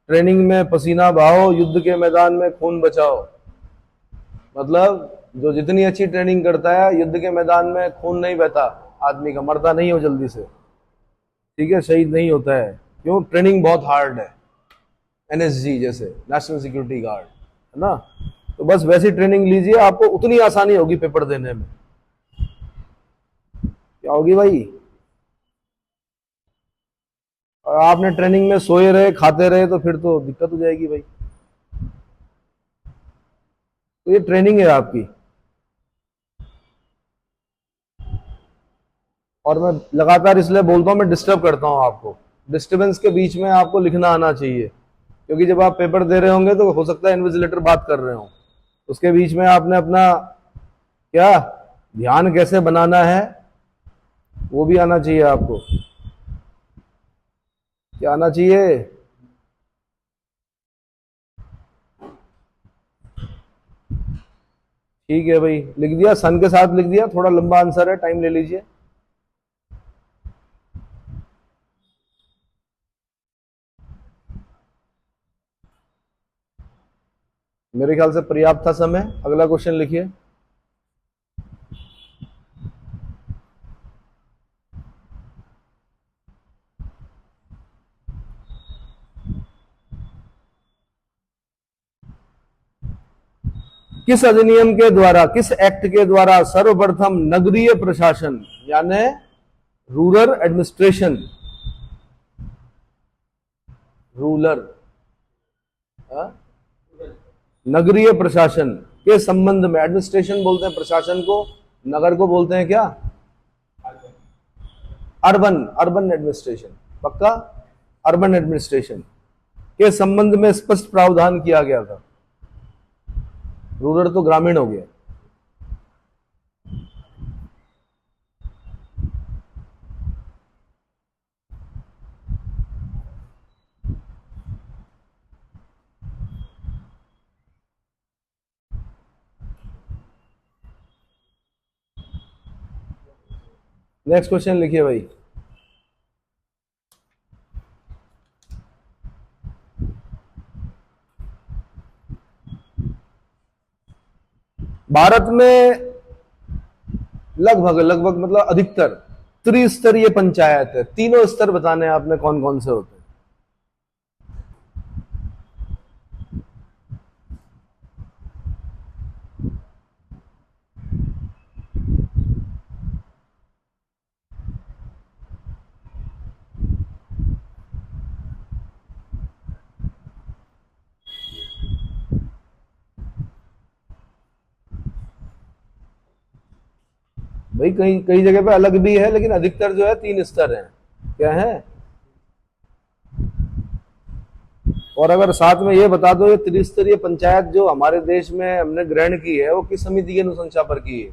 ट्रेनिंग में पसीना बहाओ, युद्ध के मैदान में खून बचाओ। मतलब जो जितनी अच्छी ट्रेनिंग करता है, युद्ध के मैदान में खून नहीं बहता आदमी का, मरता नहीं हो जल्दी से, ठीक है, शहीद नहीं होता है। क्यों? ट्रेनिंग बहुत हार्ड है, एनएसजी जैसे, नेशनल सिक्योरिटी गार्ड, है ना। तो बस वैसी ट्रेनिंग लीजिए, आपको उतनी आसानी होगी पेपर देने में। क्या होगी भाई? और आपने ट्रेनिंग में सोए रहे, खाते रहे, तो फिर तो दिक्कत हो जाएगी भाई। तो ये ट्रेनिंग है आपकी। और मैं लगातार इसलिए बोलता हूं, मैं डिस्टर्ब करता हूं आपको। डिस्टर्बेंस के बीच में आपको लिखना आना चाहिए, क्योंकि जब आप पेपर दे रहे होंगे तो हो सकता है इन्विजिलेटर बात कर रहे हो, उसके बीच में आपने अपना क्या ध्यान कैसे बनाना है वो भी आना चाहिए आपको। क्या आना चाहिए? ठीक है भाई, लिख दिया, सन के साथ लिख दिया। थोड़ा लंबा आंसर है, टाइम ले लीजिए। मेरे ख्याल से पर्याप्त था समय। अगला क्वेश्चन लिखिए। किस अधिनियम के द्वारा, किस एक्ट के द्वारा सर्वप्रथम नगरीय प्रशासन यानी रूरल एडमिनिस्ट्रेशन, रूरल नगरीय प्रशासन के संबंध में, एडमिनिस्ट्रेशन बोलते हैं प्रशासन को, नगर को बोलते हैं क्या? अर्बन, अर्बन एडमिनिस्ट्रेशन, पक्का, अर्बन एडमिनिस्ट्रेशन के संबंध में स्पष्ट प्रावधान किया गया था। रूरल तो ग्रामीण हो गया। नेक्स्ट क्वेश्चन लिखिए भाई। भारत में लगभग लगभग मतलब अधिकतर त्रिस्तरीय पंचायत है। तीनों स्तर बताने हैं आपने कौन कौन से होते हैं। भाई कई कई जगह पे अलग भी है, लेकिन अधिकतर जो है तीन स्तर हैं। क्या है? और अगर साथ में ये बता दो, ये त्रिस्तरीय पंचायत जो हमारे देश में हमने ग्रहण की है वो किस समिति की अनुशंसा पर की है?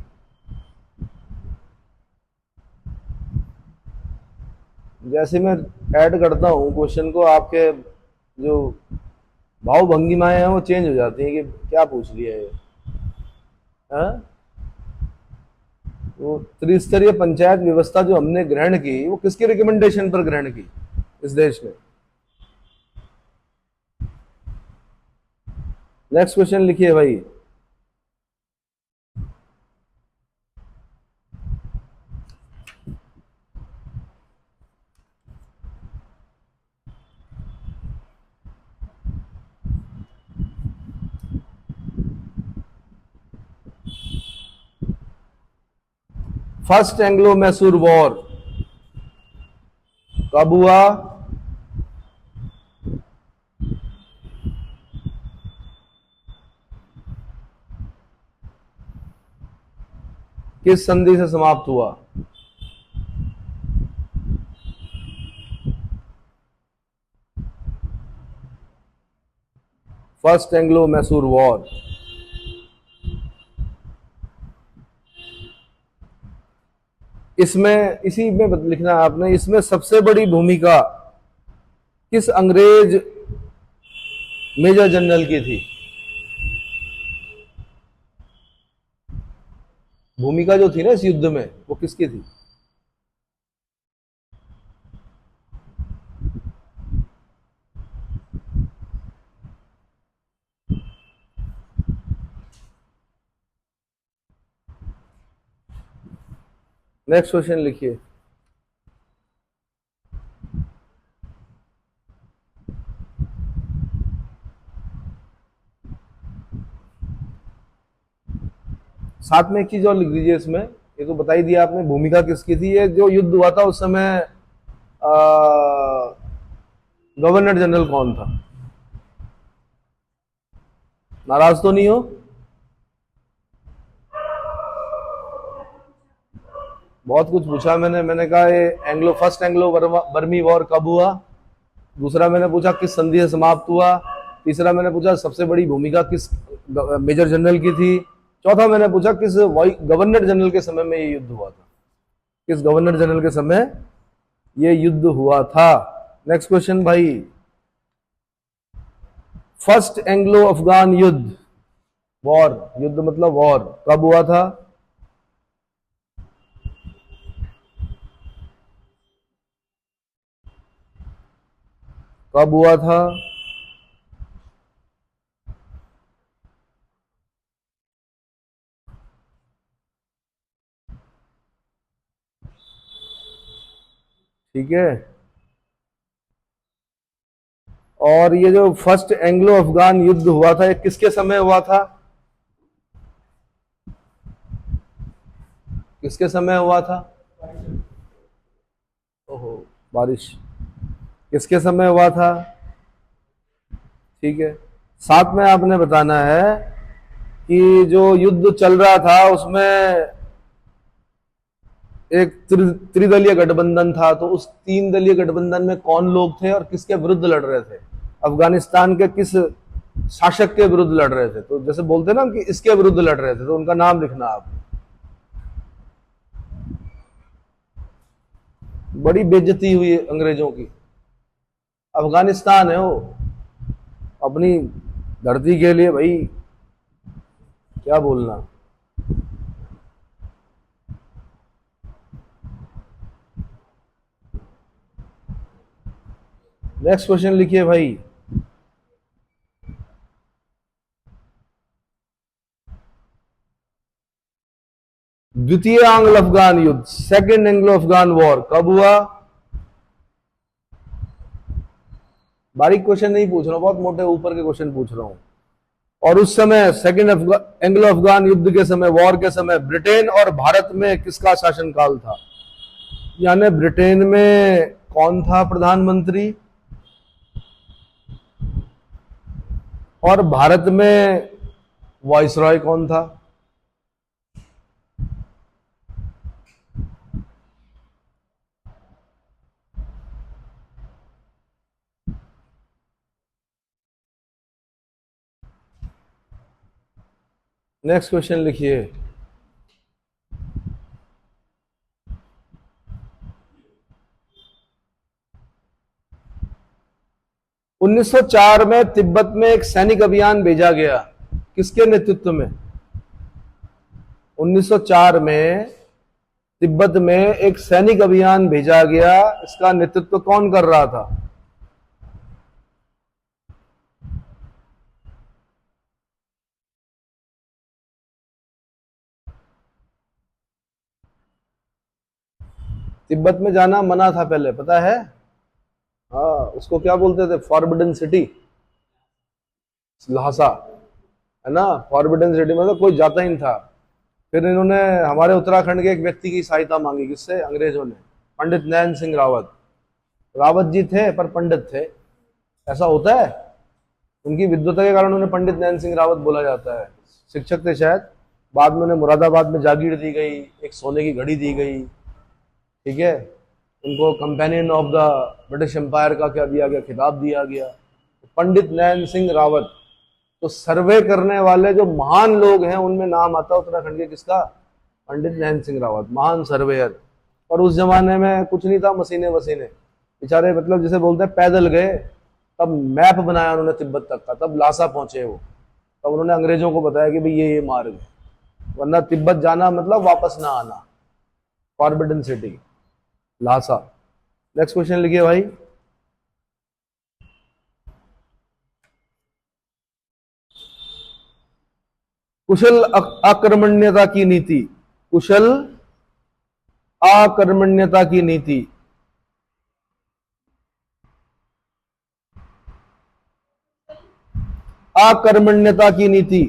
जैसे मैं ऐड करता हूँ क्वेश्चन को, आपके जो भाव भंगिमाएं हैं वो चेंज हो जाती हैं कि क्या पूछ लिया है। हाँ? वो त्रिस्तरीय पंचायत व्यवस्था जो हमने ग्रहण की वो किसके रिकमेंडेशन पर ग्रहण की इस देश में? नेक्स्ट क्वेश्चन लिखिए भाई। फर्स्ट एंग्लो मैसूर वॉर कब हुआ? किस संधि से समाप्त हुआ? First Anglo Mysore war. इसमें इसी में लिखना है आपने, इसमें सबसे बड़ी भूमिका किस अंग्रेज मेजर जनरल की थी? भूमिका जो थी ना इस युद्ध में वो किसकी थी? नेक्स्ट क्वेश्चन लिखिए। साथ में एक चीज और लिख दीजिए इसमें। ये तो बता ही दिया आपने भूमिका किसकी थी। ये जो युद्ध हुआ था उस समय गवर्नर जनरल कौन था? नाराज तो नहीं हो? बहुत कुछ पूछा मैंने कहा ये फर्स्ट एंग्लो बर्मी वॉर कब हुआ। दूसरा मैंने पूछा किस संधि से समाप्त हुआ। तीसरा मैंने पूछा सबसे बड़ी भूमिका किस मेजर जनरल की थी। चौथा मैंने पूछा किस गवर्नर जनरल के समय में ये युद्ध हुआ था। किस गवर्नर जनरल के समय ये युद्ध हुआ था। नेक्स्ट क्वेश्चन भाई। फर्स्ट एंग्लो अफगान युद्ध, वॉर, युद्ध मतलब वॉर, कब हुआ था? कब हुआ था? ठीक है। और ये जो फर्स्ट एंग्लो अफगान युद्ध हुआ था ये किसके समय हुआ था? किसके समय हुआ था? ओहो, बारिश। किसके समय हुआ था? ठीक है। साथ में आपने बताना है कि जो युद्ध चल रहा था उसमें एक त्रिदलीय गठबंधन था, तो उस तीन दलीय गठबंधन में कौन लोग थे और किसके विरुद्ध लड़ रहे थे? अफगानिस्तान के किस शासक के विरुद्ध लड़ रहे थे? तो जैसे बोलते ना कि इसके विरुद्ध लड़ रहे थे, तो उनका नाम लिखना आप। बड़ी बेइज्जती हुई अंग्रेजों की। अफगानिस्तान है वो, अपनी धरती के लिए भाई क्या बोलना। नेक्स्ट क्वेश्चन लिखिए भाई। द्वितीय आंग्ल अफगान युद्ध, सेकेंड एंग्लो अफगान वॉर कब हुआ? बारीक क्वेश्चन नहीं पूछ रहा हूं, बहुत मोटे ऊपर के क्वेश्चन पूछ रहा हूं। और उस समय सेकेंड एंग्लो अफगान युद्ध के समय, वॉर के समय, ब्रिटेन और भारत में किसका शासनकाल था? यानी ब्रिटेन में कौन था प्रधानमंत्री और भारत में वाइसरॉय कौन था? नेक्स्ट क्वेश्चन लिखिए। 1904 में तिब्बत में एक सैनिक अभियान भेजा गया, किसके नेतृत्व में? 1904 में तिब्बत में एक सैनिक अभियान भेजा गया, इसका नेतृत्व कौन कर रहा था? तिब्बत में जाना मना था पहले, पता है? हाँ, उसको क्या बोलते थे? फॉरबिडन सिटी, लहासा, है ना? फॉरबिडन सिटी मतलब कोई जाता ही नहीं था। फिर इन्होंने हमारे उत्तराखंड के एक व्यक्ति की सहायता मांगी, किससे? अंग्रेजों ने। पंडित नैन सिंह रावत। रावत जी थे पर पंडित थे, ऐसा होता है। उनकी विद्वता के कारण उन्हें पंडित नैन सिंह रावत बोला जाता है। शिक्षक थे शायद। बाद में उन्हें मुरादाबाद में जागीर दी गई, एक सोने की घड़ी दी गई, ठीक है। उनको companion of the British Empire का क्या दिया गया? खिताब दिया गया। पंडित नैन सिंह रावत। तो सर्वे करने वाले जो महान लोग हैं उनमें नाम आता है उत्तराखंड के, किसका? पंडित नैन सिंह रावत, महान सर्वेयर। और उस जमाने में कुछ नहीं था, मशीनें वसीने, बेचारे मतलब जिसे बोलते हैं पैदल गए। तब मैप बनाया उन्होंने तिब्बत तक का, तब लासा पहुंचे वो। तब उन्होंने अंग्रेजों को बताया कि भाई ये मार्ग है, वरना तिब्बत जाना मतलब वापस ना आना। Forbidden city, Lhasa. Next question लिखिए भाई। कुशल आकर्मण्यता की नीति, कुशल आकर्मण्यता की नीति आकर्मण्यता की नीति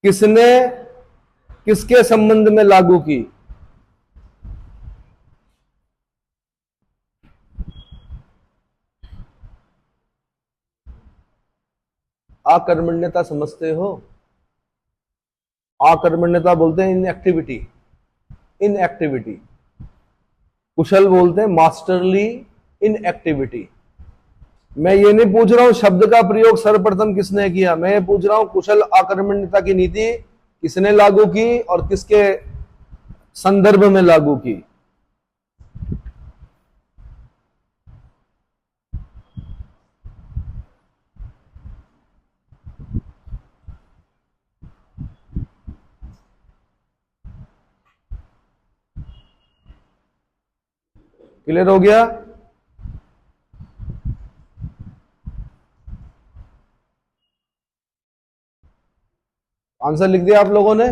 किसने किसके संबंध में लागू की? आकर्मण्यता समझते हो? आकर्मण्यता बोलते हैं इनएक्टिविटी, इनएक्टिविटी। कुशल बोलते हैं मास्टरली इनएक्टिविटी। मैं ये नहीं पूछ रहा हूं शब्द का प्रयोग सर्वप्रथम किसने किया, मैं ये पूछ रहा हूं कुशल आकर्मण्यता की नीति किसने लागू की और किसके संदर्भ में लागू की? क्लियर हो गया? आंसर लिख दिया आप लोगों ने?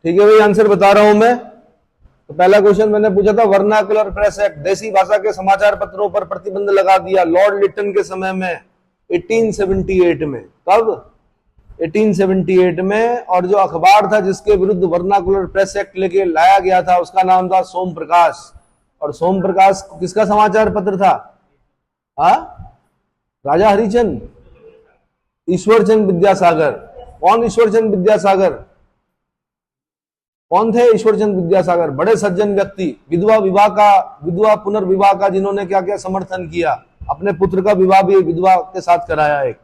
ठीक है भाई, आंसर बता रहा हूं मैं। तो पहला क्वेश्चन मैंने पूछा था वर्नाकुलर प्रेस एक्ट, देसी भाषा के समाचार पत्रों पर प्रतिबंध लगा दिया लॉर्ड लिटन के समय में 1878 में। कब? 1878 में। और जो अखबार था जिसके विरुद्ध वर्नाकुलर प्रेस एक्ट लेके लाया गया था उसका नाम था सोम प्रकाश। और सोम प्रकाश किसका समाचार पत्र था? हा? राजा हरिचंद, ईश्वरचंद विद्यासागर। कौन ईश्वरचंद विद्यासागर? कौन थे ईश्वरचंद विद्यासागर? बड़े सज्जन व्यक्ति, विधवा पुनर्विवाह का जिन्होंने क्या क्या समर्थन किया, अपने पुत्र का विवाह भी विधवा के साथ कराया एक,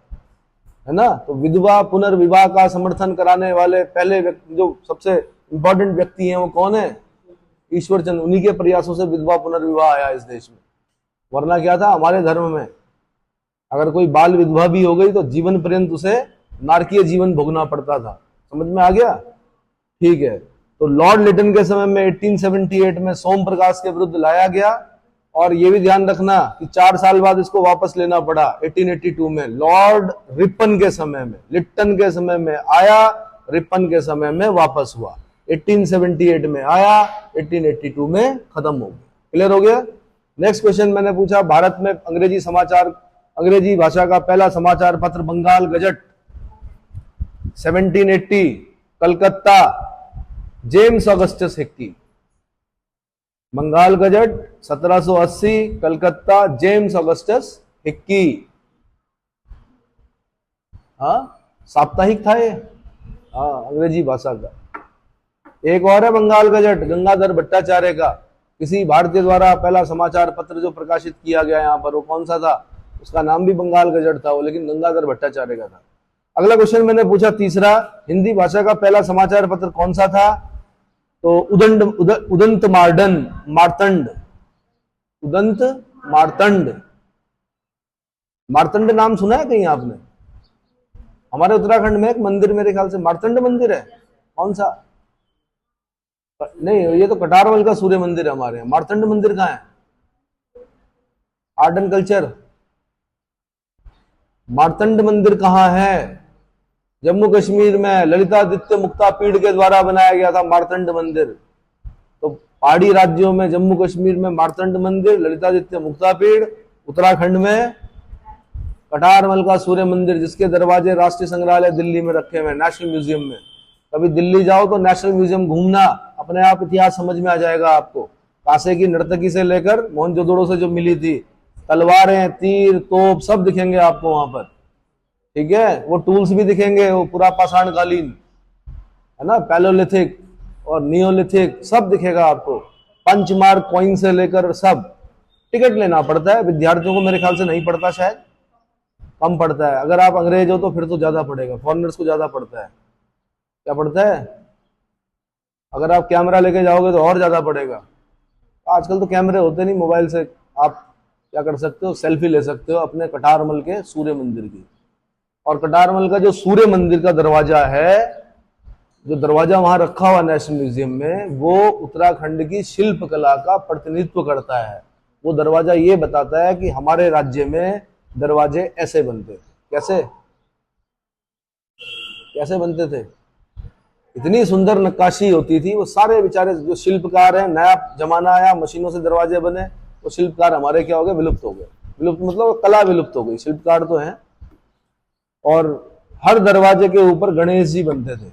है ना? तो विधवा पुनर्विवाह का समर्थन कराने वाले पहले जो सबसे इंपॉर्टेंट व्यक्ति हैं वो कौन है? ईश्वरचंद। उन्हीं के प्रयासों से विधवा पुनर्विवाह आया इस देश में। वरना क्या था हमारे धर्म में, अगर कोई बाल विधवा भी हो गई तो जीवन पर्यंत उसे नारकीय जीवन भोगना पड़ता था। समझ में आ गया? ठीक है, तो लॉर्ड लिटन के समय में 1878 में सोम प्रकाश के विरुद्ध लाया गया, और ये भी ध्यान रखना कि 4 साल बाद इसको वापस लेना पड़ा 1882 में। लॉर्ड रिपन के समय में, लिटन के समय में आया, रिपन के समय में वापस हुआ। 1878 में आया, 1882 में खत्म हो गया। क्लियर हो गया। नेक्स्ट क्वेश्चन मैंने पूछा, भारत में अंग्रेजी भाषा का पहला समाचार पत्र Bengal Gazette 1780, Calcutta, James Augustus Hicky. Bengal Gazette 1780, Calcutta, James Augustus Hicky. हाँ, साप्ताहिक था ये, हाँ, अंग्रेजी भाषा का। एक और है बंगाल गजट, गंगाधर भट्टाचार्य का। किसी भारतीय द्वारा पहला समाचार पत्र जो प्रकाशित किया गया यहाँ पर, वो कौन सा था? उसका नाम भी बंगाल गजट था वो, लेकिन गंगाधर भट्टाचार्य का था। अगला क्वेश्चन मैंने पूछा तीसरा, हिंदी भाषा का पहला समाचार पत्र कौन सा था? तो उदंत मार्तंड, उदंत मार्तंड नाम सुना है कहीं आपने? हमारे उत्तराखंड में एक मंदिर, मेरे ख्याल से मार्तंड मंदिर है। कौन सा? नहीं, ये तो कटारवल का सूर्य मंदिर है हमारे यहाँ। मार्तंड मंदिर कहाँ है? Art and culture. मार्तंड मंदिर कहाँ है? जम्मू कश्मीर में ललितादित्य मुक्ता पीढ़ के द्वारा बनाया गया था मार्तंड मंदिर। तो पहाड़ी राज्यों में, जम्मू कश्मीर में मार्तंड मंदिर, ललितादित्य मुक्ता पीढ़, उत्तराखंड में कटारमल का सूर्य मंदिर, जिसके दरवाजे राष्ट्रीय संग्रहालय दिल्ली में रखे हुए हैं, नेशनल म्यूजियम में। कभी दिल्ली जाओ तो नेशनल म्यूजियम घूमना, अपने आप इतिहास समझ में आ जाएगा आपको। कांसे की नर्तकी से लेकर मोहनजोदड़ो से जो मिली थी तलवारें, तीर, तोप, सब दिखेंगे आपको वहां पर। ठीक है, वो टूल्स भी दिखेंगे, वो पूरा पाषाण कालीन है ना, पैलोलिथिक और नियोलिथिक, सब दिखेगा आपको। पंचमार्क कॉइन से लेकर सब। टिकट लेना पड़ता है विद्यार्थियों को, मेरे ख्याल से नहीं पड़ता, शायद कम पड़ता है। अगर आप अंग्रेज हो तो फिर तो ज्यादा पड़ेगा, फॉरेनर्स को ज्यादा पड़ता है। क्या पड़ता है? अगर आप कैमरा लेके जाओगे तो और ज्यादा पड़ेगा। आजकल तो कैमरे होते नहीं, मोबाइल से आप क्या कर सकते हो, सेल्फी ले सकते हो अपने कटारमल के सूर्य मंदिर की। और कटारमल का जो सूर्य मंदिर का दरवाजा है, जो दरवाजा वहां रखा हुआ नेशनल म्यूजियम में, वो उत्तराखंड की शिल्प कला का प्रतिनिधित्व करता है। वो दरवाजा ये बताता है कि हमारे राज्य में दरवाजे ऐसे बनते थे। कैसे कैसे बनते थे? इतनी सुंदर नक्काशी होती थी। वो सारे बेचारे जो शिल्पकार हैं, नया जमाना आया, मशीनों से दरवाजे बने, वो शिल्पकार हमारे क्या हो गए? विलुप्त हो गए। विलुप्त मतलब कला विलुप्त हो गई। शिल्पकार तो हैं। और हर दरवाजे के ऊपर गणेश जी बनते थे।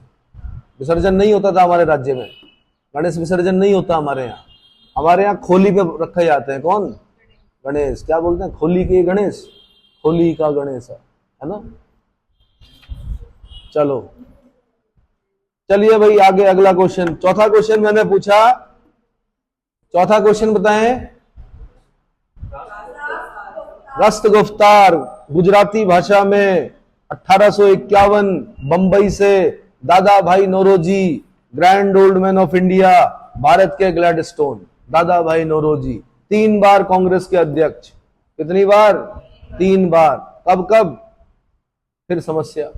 विसर्जन नहीं होता था हमारे राज्य में, गणेश विसर्जन नहीं होता हमारे यहाँ। हमारे यहाँ खोली पे रखे जाते हैं। कौन? गणेश। क्या बोलते हैं? खोली के गणेश, खोली का गणेश है ना। चलो, चलिए भाई आगे अगला क्वेश्चन। चौथा क्वेश्चन मैंने पूछा, चौथा क्वेश्चन बताएं। रस्त गुफ्तार गुजराती भाषा में 1851 बंबई से Dadabhai Naoroji, grand old man of India, Bharat के ग्लैडस्टोन, दादा भाई नौरोजी 3 बार कांग्रेस के अध्यक्ष। कितनी बार? 3 बार। कब कब? फिर समस्या,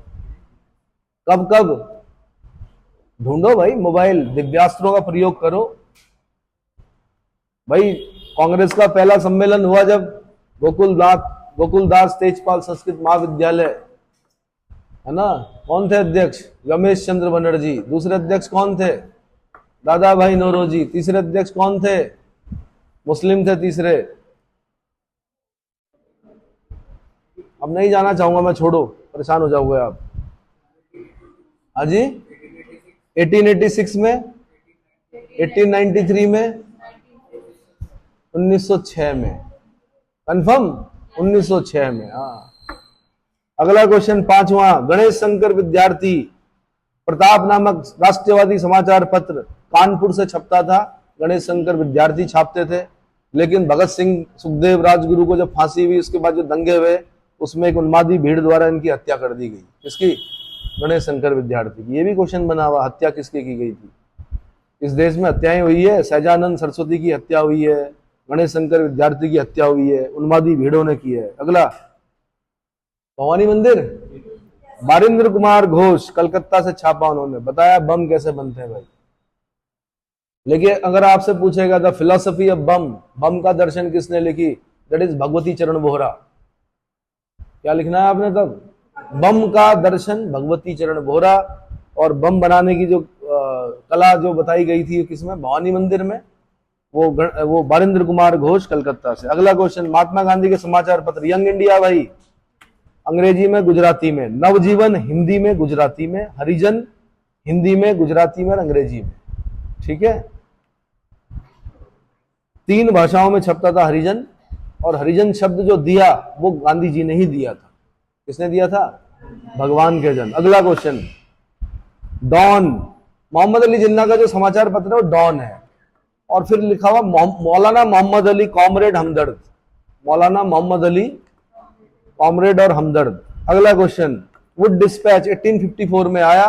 कब कब? ढूंढो भाई, मोबाइल दिव्यास्त्रों का प्रयोग करो भाई। कांग्रेस का पहला सम्मेलन हुआ जब गोकुलदास तेजपाल संस्कृत महाविद्यालय, है ना। कौन थे अध्यक्ष? रमेश चंद्र बनर्जी। दूसरे अध्यक्ष कौन थे? दादा भाई नौरोजी। तीसरे अध्यक्ष कौन थे? मुस्लिम थे तीसरे। अब नहीं जाना चाहूंगा मैं, छोड़ो, परेशान हो जाओगे आप। हाँ जी, 1886 में, 1893 में, 1906 में। कंफर्म? 1906 में। हाँ। अगला क्वेश्चन पांचवा, गणेश शंकर विद्यार्थी प्रताप नामक राष्ट्रवादी समाचार पत्र कानपुर से छपता था। गणेश शंकर विद्यार्थी छापते थे। लेकिन भगत सिंह, सुखदेव, राजगुरु को जब फांसी हुई, उसके बाद जो दंगे हुए, उसमें एक उन्मादी भीड़ द्वारा इनकी हत्या कर दी गई। किसकी? गणेश शंकर विद्यार्थी की। ये भी क्वेश्चन बना हुआ, हत्या किसकी की गई थी? इस देश में हत्याएं हुई है। सहजानंद सरस्वती की हत्या हुई है, गणेश शंकर विद्यार्थी की हत्या हुई है, उन्मादी भीड़ों ने की है। अगला, भवानी मंदिर, बारिंद्र कुमार घोष, कलकत्ता से छापा उन्होंने, बताया बम कैसे बनते हैं भाई। लेकिन अगर आपसे पूछेगा द फिलोसफी ऑफ बम, बम का दर्शन किसने लिखी, दैट इज भगवती चरण बोहरा। क्या लिखना है आपने तब, बम का दर्शन भगवती चरण बोहरा। और बम बनाने की जो कला जो बताई गई थी किसमें, भवानी मंदिर में, वो बारिंद्र कुमार घोष, कलकत्ता से। अगला क्वेश्चन, महात्मा गांधी के समाचार पत्र, यंग इंडिया भाई अंग्रेजी में गुजराती में, नवजीवन हिंदी में गुजराती में, हरिजन हिंदी में गुजराती में और अंग्रेजी में, ठीक है। 3 भाषाओं में छपता था हरिजन, और हरिजन शब्द जो दिया वो गांधी जी ने ही दिया था। किसने दिया था, भगवान के जन। अगला क्वेश्चन, डॉन, मोहम्मद अली जिन्ना का जो समाचार पत्र है वो डॉन है, और फिर लिखा हुआ मौलाना मोहम्मद अली कॉमरेड हमदर्द, मौलाना मोहम्मद अली कॉमरेड और हमदर्द। अगला क्वेश्चन, वुड डिस्पैच 1854 में आया,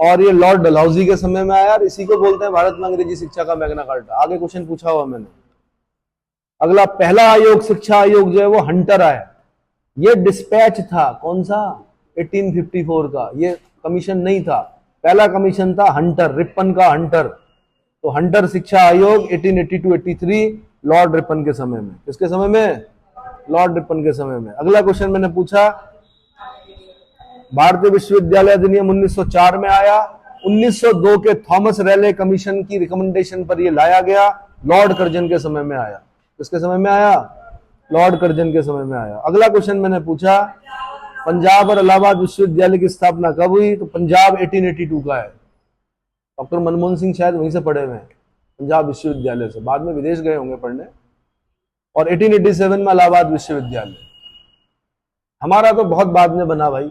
और ये लॉर्ड डलहौजी के समय में आया, और इसी को बोलते हैं भारत में अंग्रेजी शिक्षा का मैग्ना कार्टा। आगे क्वेश्चन पूछा हुआ मैंने। अगला, पहला आयोग, शिक्षा आयोग जो है वो हंटर आया, ये डिस्पैच था, कौन सा, 1854 का, ये कमीशन नहीं था, पहला कमीशन था हंटर, रिपन का हंटर। तो हंटर शिक्षा आयोग 1882-83 लॉर्ड रिपन के समय में। किसके समय में, लॉर्ड रिपन के समय में। अगला क्वेश्चन मैंने पूछा, भारतीय विश्वविद्यालय अधिनियम 1904 में आया, 1902 के थॉमस रेले कमीशन की रिकमेंडेशन पर यह लाया गया, लॉर्ड कर्जन के समय में आया। किसके समय में आया, लॉर्ड कर्जन के समय में आया। अगला क्वेश्चन मैंने पूछा, पंजाब और इलाहाबाद विश्वविद्यालय की स्थापना कब हुई, तो पंजाब 1882 का है। डॉक्टर मनमोहन सिंह शायद वहीं से पढ़े हुए हैं, पंजाब विश्वविद्यालय से, बाद में विदेश गए होंगे पढ़ने। और 1887 में इलाहाबाद विश्वविद्यालय। हमारा तो बहुत बाद में बना भाई,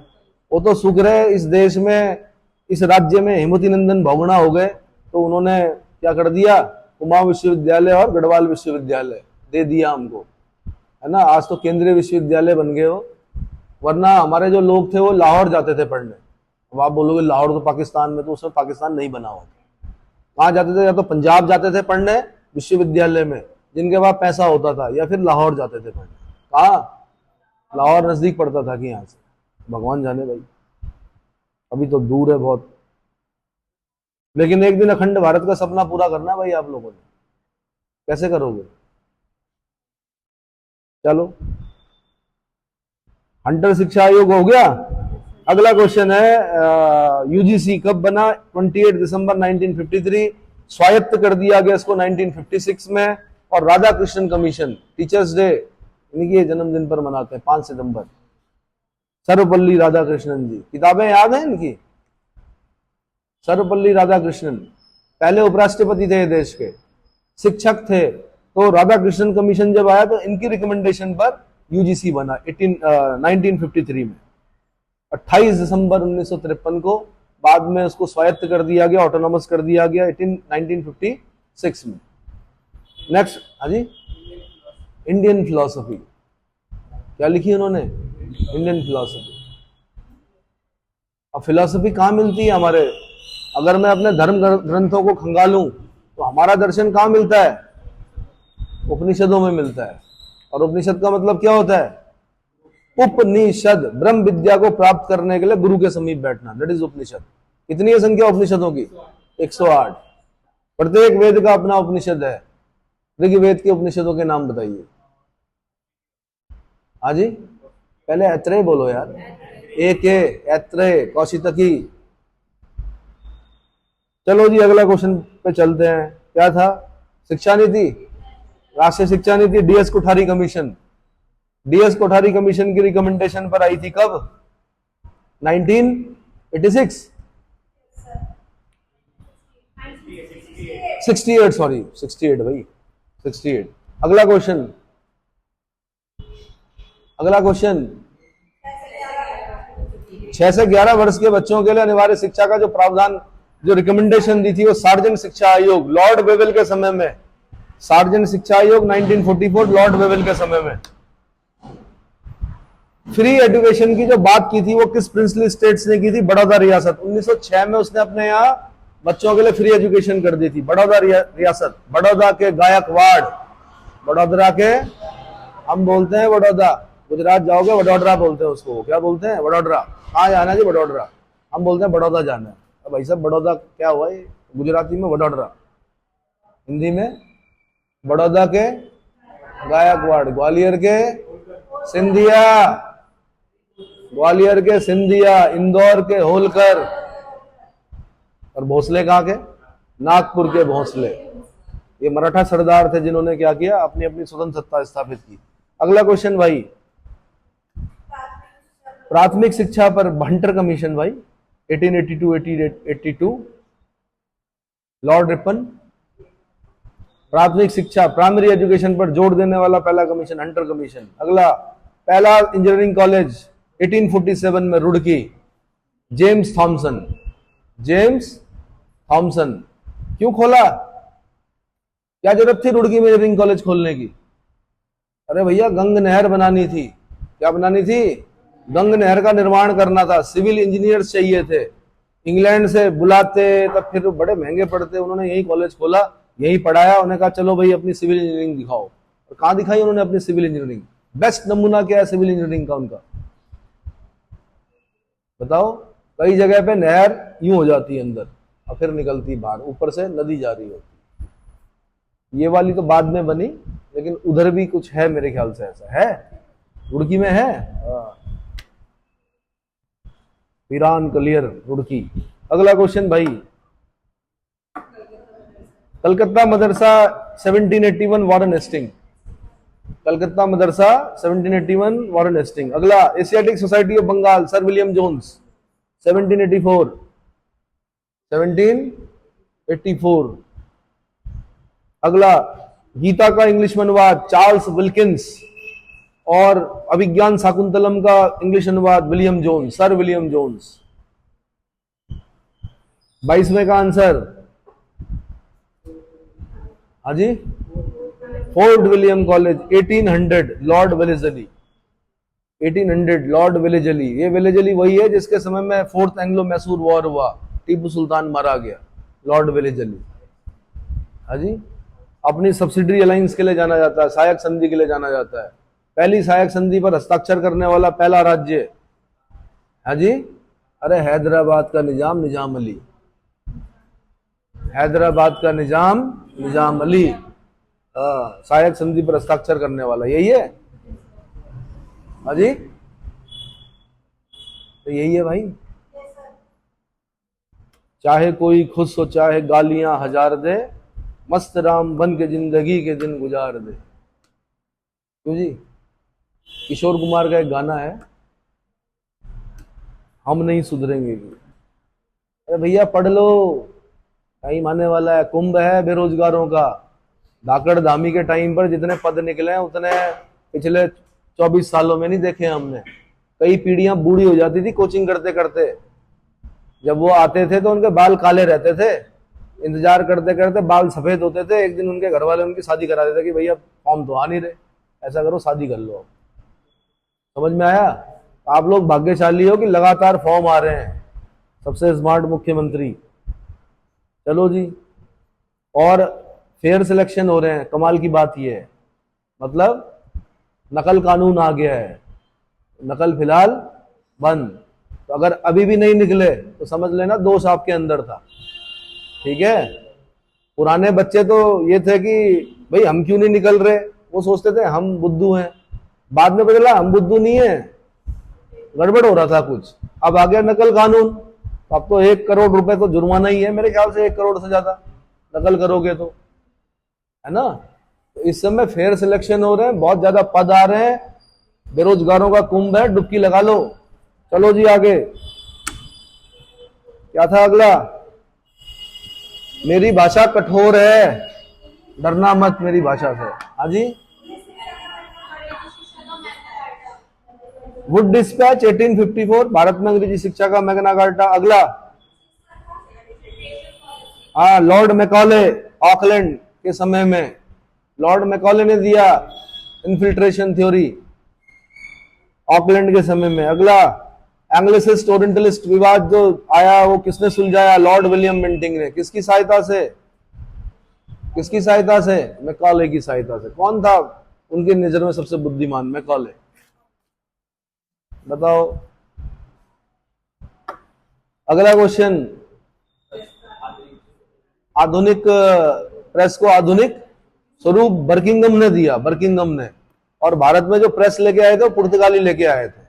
वो तो शुक्र है इस देश में, इस राज्य में हेमवती नंदन बहुगुणा हो गए, तो उन्होंने क्या कर दिया, कुमाऊं विश्वविद्यालय और गढ़वाल विश्वविद्यालय दे दिया हमको, है ना। आज तो केंद्रीय विश्वविद्यालय बन गए हो, वरना हमारे जो लोग थे वो लाहौर जाते थे पढ़ने। अब आप बोलोगे लाहौर तो पाकिस्तान में, तो उसमें पाकिस्तान नहीं बना हुआ। कहाँ जाते थे, या तो पंजाब जाते थे पढ़ने विश्वविद्यालय में जिनके पास पैसा होता था, या फिर लाहौर जाते थे पढ़ने। कहाँ, लाहौर नजदीक पड़ता था कि यहाँ से, भगवान जाने भाई, अभी तो दूर है बहुत। लेकिन एक दिन अखंड भारत का सपना पूरा करना है भाई आप लोगों ने, कैसे करोगे, चलो। हंटर शिक्षा आयोग हो गया। अगला क्वेश्चन है, यूजीसी कब बना, 28 दिसंबर 1953, स्वायत्त कर दिया गया इसको 1956 में। और Radha Krishnan commission, teachers day इनके जन्मदिन पर मनाते हैं 5 सितंबर, सर्वपल्ली राधाकृष्णन जी। किताबें याद हैं इनकी, सर्वपल्ली राधाकृष्णन पहले उपराष्ट्रपति थे देश के, शिक्षक थे। तो राधाकृष्णन कमीशन जब आया तो इनकी रिकमेंडेशन पर यूजीसी बना 1953 में। 28 दिसंबर 1953 को बाद में उसको स्वायत्त कर दिया गया, ऑटोनॉमस कर दिया गया 1956 में। नेक्स्ट, हाँ जी, इंडियन फिलॉसफी, क्या लिखी उन्होंने, इंडियन फिलॉसफी। अब फिलॉसफी कहाँ मिलती है हमारे, अगर मैं अपने धर्म ग्रंथों को खंगालूं तो हमारा दर्शन कहाँ मिलता है, उपनिषदों में मिलता है। और उपनिषद का मतलब क्या होता है, उपनिषद, ब्रह्म विद्या को प्राप्त करने के लिए गुरु के समीप बैठना, दैट इज उपनिषद। कितनी है संख्या उपनिषदों की, 108। प्रत्येक वेद का अपना उपनिषद है। ऋग्वेद के उपनिषदों के नाम बताइए। हाँ जी, पहले ऐत्रेय बोलो यार, एक ऐत्रेय, कौशितकी। चलो जी अगला क्वेश्चन पे चलते हैं। क्या था, शिक्षा नीति, राष्ट्रीय शिक्षा नीति, DS Kothari commission. DS Kothari commission की रिकमेंडेशन पर आई थी कब, 1986, 68, सॉरी 68 भाई, 68। अगला क्वेश्चन, अगला क्वेश्चन, 6 से 11 वर्ष के बच्चों के लिए अनिवार्य शिक्षा का जो प्रावधान, जो रिकमेंडेशन दी थी वो सार्जेंट शिक्षा आयोग, लॉर्ड वेवेल के समय में, सार्जेंट शिक्षा आयोग 1944, लॉर्ड वेवेल के समय में। फ्री एजुकेशन की जो बात की थी वो किस प्रिंसली स्टेट्स ने की थी, बड़ौदा रियासत। 1906 में उसने अपने यहाँ बच्चों के लिए फ्री एजुकेशन कर दी थी, बड़ौदा रियासत। बड़ौदा के गायकवाड़, बड़ौदा के हम बोलते हैं बड़ौदा, गुजरात जाओगे वडोदरा बोलते हैं उसको, क्या बोलते हैं? वडोदरा। कहाँ जाना है जी? वडोदरा। हम बोलते हैं बड़ौदा जाना है। अब भाई साहब बड़ौदा क्या हुआ ये? गुजराती में वडोदरा, हिंदी में बड़ौदा के गायकवाड़, ग्वालियर के सिंधिया, ग्वालियर के सिंधिया, इंदौर के होलकर, और भोसले कहाँ के? नागपुर के भोसले। ये मराठा सरदार थे जिन्होंने क्या किया? अपनी अपनी स्वतंत्र सत्ता स्थापित की। अगला क्वेश्चन भाई, प्राथमिक शिक्षा पर हंटर कमीशन भाई 1882 लॉर्ड रिपन। प्राथमिक शिक्षा, प्राइमरी एजुकेशन पर जोर देने वाला पहला कमीशन हंटर कमीशन। अगला, पहला इंजीनियरिंग कॉलेज 1847 में Roorkee, James Thompson. James Thompson. क्यों खोला? क्या जरूरत थी रुड़की में इंजीनियरिंग कॉलेज खोलने की? अरे भैया गंग नहर बनानी थी। क्या बनानी थी? गंग नहर का निर्माण करना था। सिविल इंजीनियर्स चाहिए थे, इंग्लैंड से बुलाते, तब फिर बड़े महंगे पड़ते। उन्होंने यही कॉलेज खोला, यही पढ़ाया। उन्होंने कहा चलो भाई अपनी सिविल इंजीनियरिंग दिखाओ। और कहाँ दिखाई उन्होंने अपनी सिविल इंजीनियरिंग? बेस्ट नमूना क्या है सिविल इंजीनियरिंग का उनका? बताओ। कई जगह पे नहर यूं हो जाती है अंदर और फिर निकलती बाहर, ऊपर से नदी जा रही होती। ये वाली तो बाद में बनी, लेकिन उधर भी कुछ है मेरे ख्याल से, ऐसा है रुड़की में है। ईरान क्लियर रुड़की। अगला क्वेश्चन भाई, Calcutta Madrasa 1781 Warren Hasting. Calcutta Madrasa 1781 Warren Hasting. अगला, Asiatic Society of Bengal sir William Jones 1784। 1784। अगला, गीता का इंग्लिश अनुवाद चार्ल्स विल्किंस और अभिज्ञान शाकुंतलम का इंग्लिश अनुवाद William Jones, sir William Jones. 22वें का आंसर, हाँ जी, Fort William College 1800 Lord Wellesley. 1800 Lord Wellesley. ये वेलेजली वही है जिसके समय में फोर्थ एंग्लो मैसूर वॉर हुआ, टीपू सुल्तान मारा गया, लॉर्ड वेलेजली। हाँ जी, अपनी सब्सिडरी अलायंस के लिए जाना जाता है, सहायक संधि के लिए जाना जाता है। पहली सहायक संधि पर हस्ताक्षर करने वाला पहला राज्य, हाँ जी, अरे हैदराबाद का निजाम अली। हैदराबाद का निजाम अली सहायक संधि पर हस्ताक्षर करने वाला यही है। हाँ जी, तो यही है भाई। चाहे कोई खुश हो चाहे गालियां हजार दे, मस्त राम बन के जिंदगी के दिन गुजार दे। क्यों जी? किशोर कुमार का एक गाना है, हम नहीं सुधरेंगे। अरे भैया पढ़ लो, टाइम आने वाला है, कुंभ है बेरोजगारों का। धाकड़ धामी के टाइम पर जितने पद निकले हैं उतने पिछले 24 सालों में नहीं देखे हमने। कई पीढ़ियां बूढ़ी हो जाती थी कोचिंग करते करते। जब वो आते थे तो उनके बाल काले रहते थे, इंतजार करते करते बाल सफेद होते थे। एक दिन उनके घर वाले उनकी शादी करा देते कि भैया फॉर्म तो आ नहीं रहे, ऐसा करो शादी कर लो। समझ में आया? आप लोग भाग्यशाली हो कि लगातार फॉर्म आ रहे हैं, सबसे स्मार्ट मुख्यमंत्री। चलो जी, और फेयर सिलेक्शन हो रहे हैं। कमाल की बात यह है, मतलब नकल कानून आ गया है, नकल फिलहाल बंद। तो अगर अभी भी नहीं निकले तो समझ लेना दोष आपके अंदर था। ठीक है? पुराने बच्चे तो ये थे कि भाई हम क्यों नहीं निकल रहे, वो सोचते थे हम बुद्धू हैं। बाद में पता चला हम बुद्धू नहीं है, गड़बड़ हो रहा था कुछ। अब आ गया नकल कानून, अब तो 1 करोड़ रुपए तो जुर्माना ही है मेरे ख्याल से, 1 करोड़ से ज्यादा नकल करोगे तो, है ना। तो इस समय फेयर सिलेक्शन हो रहे हैं, बहुत ज्यादा पद आ रहे हैं, बेरोजगारों का कुंभ है, डुबकी लगा लो। चलो जी आगे, क्या था अगला? मेरी भाषा कठोर है, डरना मत मेरी भाषा से। हाँ जी, वुड डिस्पैच 1854 भारत में अंग्रेजी शिक्षा का मैग्ना कार्टा। अगला, हाँ, लॉर्ड मैकॉले ऑकलैंड के समय में, लॉर्ड मैकॉले ने दिया इन्फिल्ट्रेशन थ्योरी ऑकलैंड के समय में। अगला, एंग्लिसिस्ट ओरिएंटलिस्ट विवाद जो आया वो किसने सुलझाया? लॉर्ड विलियम बेंटिंग ने। किसकी सहायता से? किसकी सहायता से? मैकॉले की सहायता से। कौन था उनकी नजर में सबसे बुद्धिमान? मैकॉले। बताओ। अगला क्वेश्चन, आधुनिक प्रेस को आधुनिक स्वरूप बर्किंघम ने दिया, बर्किंघम ने। और भारत में जो प्रेस लेके आए थे वो पुर्तगाली लेके आए थे।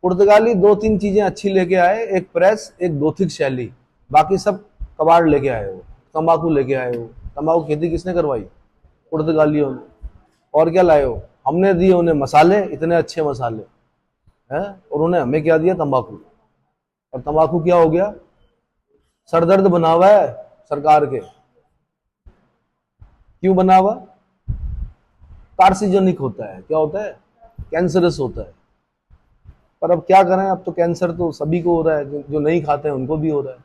पुर्तगाली दो तीन चीजें अच्छी लेके आए, एक प्रेस, एक गोथिक शैली, बाकी सब कबाड़ लेके आए वो। तंबाकू लेके आए हो, तंबाकू खेती किसने करवाई? पुर्तगालियों ने। और क्या लाए हो? हमने दिए उन्हें मसाले, इतने अच्छे मसाले हैं, और उन्हें हमें क्या दिया? तंबाकू। और तंबाकू क्या हो गया? सरदर्द बना हुआ है सरकार के। क्यों बना हुआ? कार्सिजेनिक होता है। क्या होता है? कैंसरस होता है। पर अब क्या करें, अब तो कैंसर तो सभी को हो रहा है, जो नहीं खाते हैं उनको भी हो रहा है।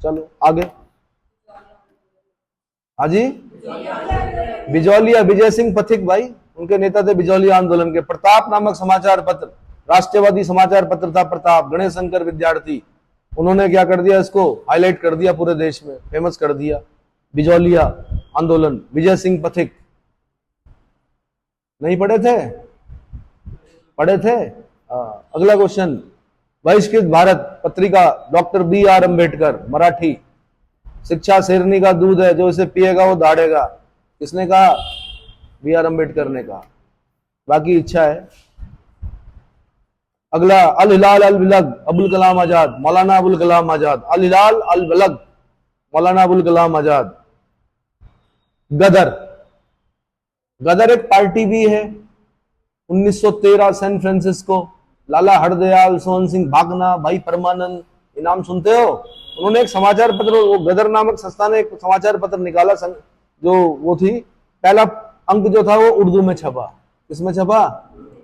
चलो आगे। हाँ जी, बिजौलिया, विजय सिंह पथिक भाई, उनके नेता थे बिजौलिया आंदोलन के। प्रताप नामक समाचार पत्र, राष्ट्रवादी समाचार पत्र था प्रताप, गणेश शंकर विद्यार्थी, उन्होंने क्या कर दिया? इसको हाईलाइट कर दिया, पूरे देश में फेमस कर दिया। बिजौलिया आंदोलन, विजय सिंह पथिक। नहीं पढ़े थे? पढ़े थे। अगला क्वेश्चन, बहिष्कृत भारत पत्रिका, डॉक्टर B.R. अम्बेडकर, मराठी। शिक्षा शेरनी का दूध है, जो इसे पिएगा वो दाढ़ेगा। किसने कहा? B.R. अम्बेडकर ने कहा। बाकी इच्छा है। अगला, अल हिलाल अल बलग, अबुल कलाम आजाद, मौलाना अबुल कलाम आजाद। अल हिलाल अल बलग, मौलाना अबुल कलाम आजाद। गदर, गदर एक पार्टी भी है। 1913 सैन फ्रांसिस्को, लाला हरदयाल, सोहन सिंह भागना, भाई परमानंद, ये नाम सुनते हो? उन्होंने एक समाचार पत्र, वो गदर नामक संस्था ने एक समाचार पत्र निकाला, जो वो थी, पहला अंक जो था वो उर्दू में छपा। किसमें छपा?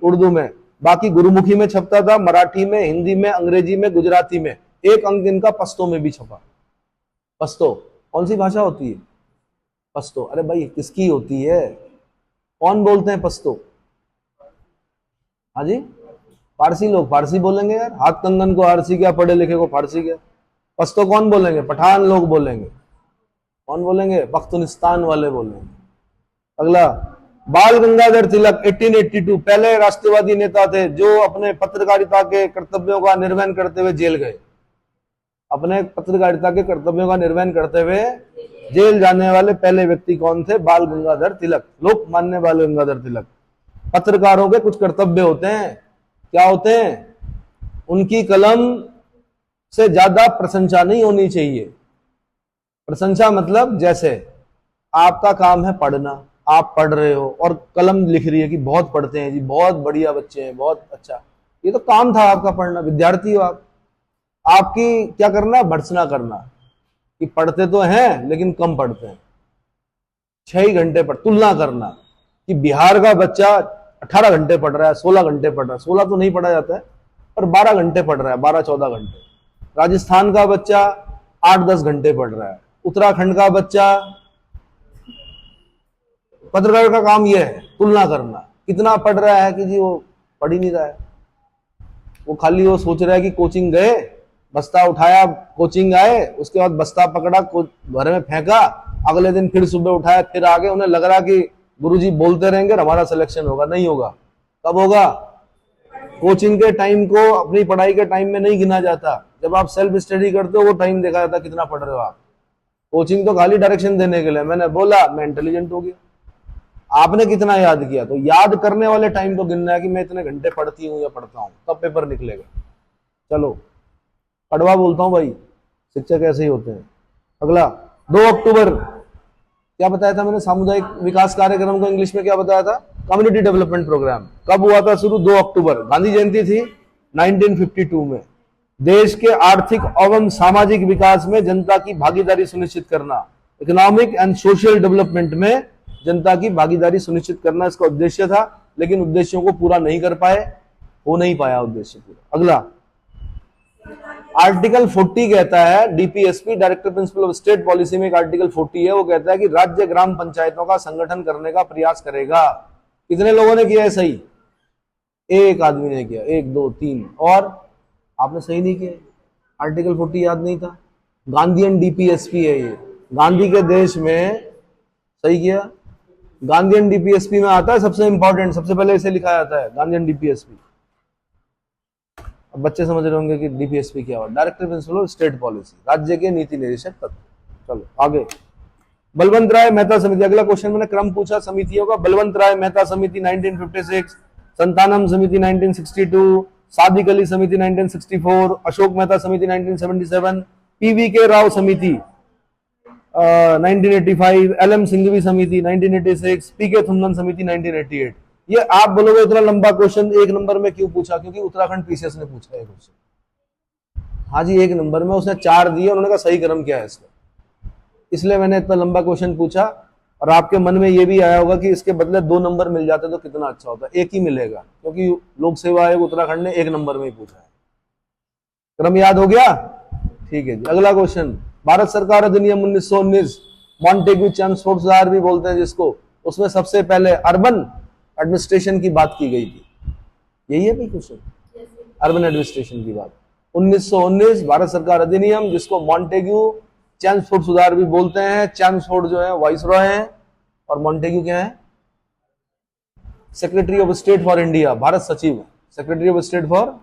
उर्दू में। बाकी गुरुमुखी में छपता था, मराठी में, हिंदी में, अंग्रेजी में, गुजराती में। एक अंक इनका पश्तो में भी छपा। पश्तो कौन सी भाषा होती है? पश्तो। अरे भाई किसकी होती है? कौन बोलते हैं पश्तो? हाँ जी, फारसी लोग फारसी बोलेंगे यार। हाथ कंगन को फारसी क्या, पढ़े लिखे को फारसी क्या? पश्तो कौन बोलेंगे? पठान लोग बोलेंगे। कौन बोलेंगे? पख्तूनिस्तान वाले बोलेंगे। अगला, बाल गंगाधर तिलक, 1882, पहले राष्ट्रवादी नेता थे जो अपने पत्रकारिता के कर्तव्यों का निर्वहन करते हुए जेल गए। अपने पत्रकारिता के कर्तव्यों का निर्वहन करते हुए जेल जाने वाले पहले व्यक्ति कौन थे? बाल गंगाधर तिलक, लोकमान्य बाल गंगाधर तिलक। पत्रकारों के कुछ कर्तव्य होते हैं। क्या होते हैं? उनकी कलम से ज्यादा प्रशंसा नहीं होनी चाहिए। प्रशंसा मतलब, जैसे आपका काम है पढ़ना, आप पढ़ रहे हो और कलम लिख रही है कि बहुत पढ़ते हैं जी, बहुत बढ़िया बच्चे हैं, बहुत अच्छा। ये तो काम था आपका, पढ़ना, विद्यार्थी हो आप। आपकी क्या करना? भर्त्सना करना कि पढ़ते तो हैं लेकिन कम पढ़ते हैं, 6 घंटे पढ़। तुलना करना कि बिहार का बच्चा 18 घंटे पढ़ रहा है, 16 घंटे पढ़ रहा है। 16 तो नहीं पढ़ा जाता है, पर 12 घंटे पढ़ रहा है, 12-14 घंटे। राजस्थान का बच्चा 8-10 घंटे पढ़ रहा है। उत्तराखंड का बच्चा। पत्रकार का काम यह है तुलना करना, कितना पढ़ रहा है कि जी वो पढ़ ही नहीं रहा है। वो खाली वो सोच रहा है कि कोचिंग गए, बस्ता उठाया, कोचिंग आए, उसके बाद बस्ता पकड़ा, घर में फेंका, अगले दिन फिर सुबह उठाया, फिर आगे। उन्हें लग रहा कि गुरुजी बोलते रहेंगे हमारा सिलेक्शन होगा। नहीं होगा। कब होगा? कोचिंग के टाइम को अपनी पढ़ाई के टाइम में नहीं गिना जाता। जब आप सेल्फ स्टडी करते हो वो टाइम देखा जाता कितना पढ़ रहे हो आप। कोचिंग तो खाली डायरेक्शन देने के लिए। मैंने बोला मैं इंटेलिजेंट हो गया। आपने कितना याद किया? तो याद करने वाले टाइम को गिनना है कि मैं इतने घंटे पढ़ती हूँ या पढ़ता हूँ, तब पेपर निकलेगा। चलो, कड़वा बोलता हूँ भाई, शिक्षक ऐसे ही होते हैं। अगला, 2 अक्टूबर, क्या बताया था मैंने? सामुदायिक विकास कार्यक्रम को इंग्लिश में क्या बताया था? Community development programme. कब हुआ था शुरू? 2 अक्टूबर। गांधी जयंती थी 1952 में। देश के आर्थिक एवं सामाजिक विकास में जनता की भागीदारी सुनिश्चित करना, इकोनॉमिक एंड सोशल डेवलपमेंट में जनता की भागीदारी सुनिश्चित करना इसका उद्देश्य था, लेकिन उद्देश्यों को पूरा नहीं कर पाए, हो नहीं पाया उद्देश्य पूरा। अगला, आर्टिकल 40 कहता है, DPSP, director principle of state policy में एक आर्टिकल 40 है, वो कहता है कि राज्य ग्राम पंचायतों का संगठन करने का प्रयास करेगा। कितने लोगों ने किया है सही? एक आदमी ने किया, 1 2 3, और आपने सही नहीं किया। आर्टिकल 40 याद नहीं था। गांधीयन डीपीएसपी है ये, गांधी के देश में। सही किया। गांधीयन डीपीएसपी में आता है सबसे इंपॉर्टेंट, सबसे पहले इसे लिखा जाता है गांधीयन डीपीएसपी। अब बच्चे समझ रहे होंगे कि डीपीएसपी क्या हुआ, director principle of state policy, राज्य के नीति निर्देशक तत्व। चलो आगे, बलवंत राय मेहता समिति, अगला क्वेश्चन मैंने क्रम पूछा समितियों का। बलवंत राय मेहता समिति 1956, संतानम समिति 1962, सादिक अली समिति 1964, अशोक मेहता समिति 1977, पीवी के राव समिति 1985, एलएम सिंघवी समिति 1986, पीके थुम्मन समिति 1988। ये आप बोलोगे उतना लंबा क्वेश्चन एक नंबर में क्यों पूछा, क्योंकि उत्तराखंड पीसीएस ने पूछा है क्वेश्चन। हाँ जी, एक नंबर में उसने 4 दिए, उन्होंने कहा सही क्रम क्या है इसका, इसलिए मैंने इतना लंबा क्वेश्चन पूछा। और आपके मन में ये भी आया होगा कि इसके बदले 2 नंबर मिल जाते तो कितना अच्छा होता, एक ही मिलेगा, क्योंकि लोक सेवा आयोग उत्तराखंड ने 1 नंबर में ही पूछा है। क्रम याद हो गया? ठीक है जी। अगला क्वेश्चन, भारत सरकार अधिनियम 1919, मॉन्टेग्यू चेम्सफोर्ड सुधार भी बोलते हैं जिसको, उसमें सबसे पहले अर्बन एडमिनिस्ट्रेशन की बात की गई थी। यही है भाई क्वेश्चन, अर्बन एडमिनिस्ट्रेशन की बात। 1919 भारत सरकार अधिनियम, जिसको मॉन्टेग्यू चेम्सफोर्ड सुधार भी बोलते हैं। चेम्सफोर्ड जो है वाइसरॉय हैं और मॉन्टेग्यू क्या है? Secretary of state for India, Bharat सचिव है, secretary of state for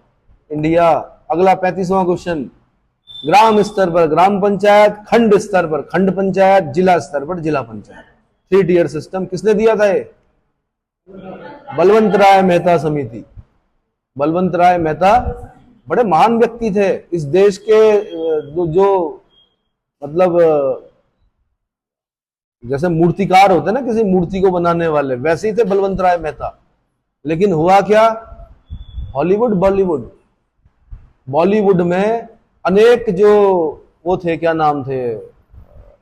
India. अगला 35वां क्वेश्चन, ग्राम स्तर पर ग्राम पंचायत, खंड स्तर पर खंड पंचायत, जिला स्तर पर जिला पंचायत, 3 टियर सिस्टम किसने दिया था ये? बलवंत राय मेहता समिति। बलवंत राय मेहता बड़े महान व्यक्ति थे इस देश के, जो मतलब जैसे मूर्तिकार होते ना, किसी मूर्ति को बनाने वाले, वैसे ही थे बलवंत राय मेहता। लेकिन हुआ क्या, हॉलीवुड बॉलीवुड में अनेक जो वो थे, क्या नाम थे,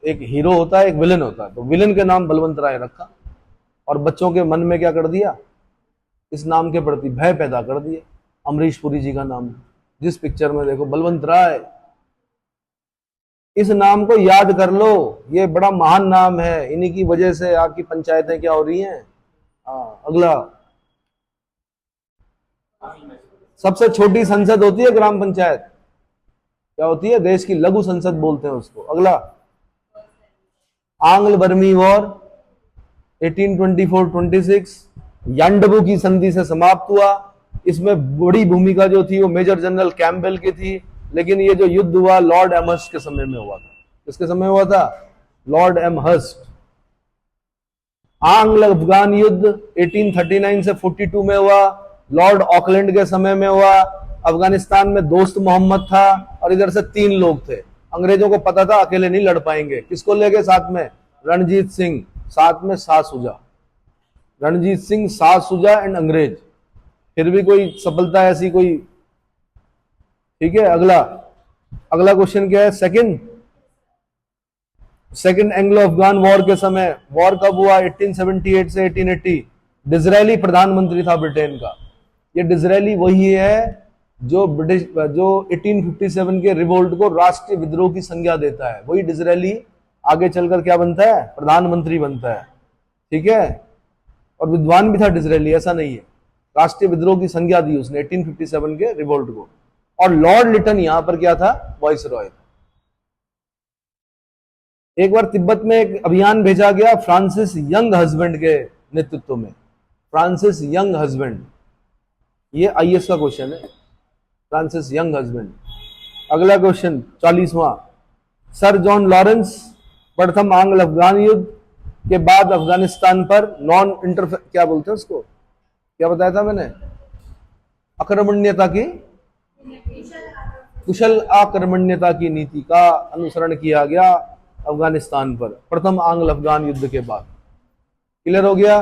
एक हीरो होता है एक विलन होता है, तो विलन के नाम बलवंत राय रखा और बच्चों के मन में क्या कर दिया, इस नाम के प्रति भय पैदा कर दिया। अमरीश पुरी जी का नाम, जिस पिक्चर में देखो बलवंत राय, इस नाम को याद कर लो, ये बड़ा महान नाम है, इन्हीं की वजह से आपकी पंचायतें क्या हो रही हैं। अगला, सबसे छोटी संसद होती है ग्राम पंचायत, क्या होती है? देश की लघु संसद बोलते हैं उसको। अगला, आंग्ल बर्मी वॉर 1824-26 यांडबू की संधि से समाप्त हुआ। इसमें बड़ी भूमिका जो थी वो मेजर जनरल कैम्पबेल की थी, लेकिन ये जो युद्ध हुआ लॉर्ड एमहर्स्ट के समय में हुआ था। किसके समय हुआ था? Lord Amherst. आंग्ल अफगान युद्ध 1839 से 42 में हुआ, लॉर्ड ऑकलैंड के समय में हुआ। अफगानिस्तान में दोस्त मोहम्मद था और इधर से 3 लोग थे। अंग्रेजों को पता था अकेले नहीं लड़ पाएंगे, किसको लेके साथ में? रणजीत सिंह, साथ में शाह सुजा। रणजीत सिंह, शाह सुजा एंड अंग्रेज, फिर भी कोई सफलता ऐसी कोई, ठीक है। अगला क्वेश्चन क्या है? सेकंड एंग्लो अफगान वॉर के समय, वॉर कब हुआ? 1878 से 1880। डिज़रायली प्रधानमंत्री था ब्रिटेन का। ये डिज़रायली वही है जो 1857 के रिवोल्ट को राष्ट्रीय विद्रोह की संज्ञा देता है। वही डिज़रायली आगे चलकर क्या बनता है? प्रधानमंत्री बनता है, ठीक है। और विद्वान भी था डिज़रायली, ऐसा नहीं है। राष्ट्रीय विद्रोह की संज्ञा दी उसने 1857 के रिवोल्ट को। और लॉर्ड लिटन यहां पर क्या था? वाइसरॉय। एक बार तिब्बत में एक अभियान भेजा गया फ्रांसिस यंग हस्बैंड के नेतृत्व में। फ्रांसिस यंग हस्बैंड, ये आईएएस का क्वेश्चन है, फ्रांसिस यंग हस्बैंड। अगला क्वेश्चन 40वां, सर जॉन लॉरेंस प्रथम आंग्ल अफगान युद्ध के बाद अफगानिस्तान पर नॉन इंटरफेरेंस, क्या बोलते हैं उसको, क्या बताया था मैंने? आक्रमण्यता की, कुशल आक्रमण्यता की नीति का अनुसरण किया गया अफगानिस्तान पर प्रथम आंग्ल अफगान युद्ध के बाद। क्लियर हो गया?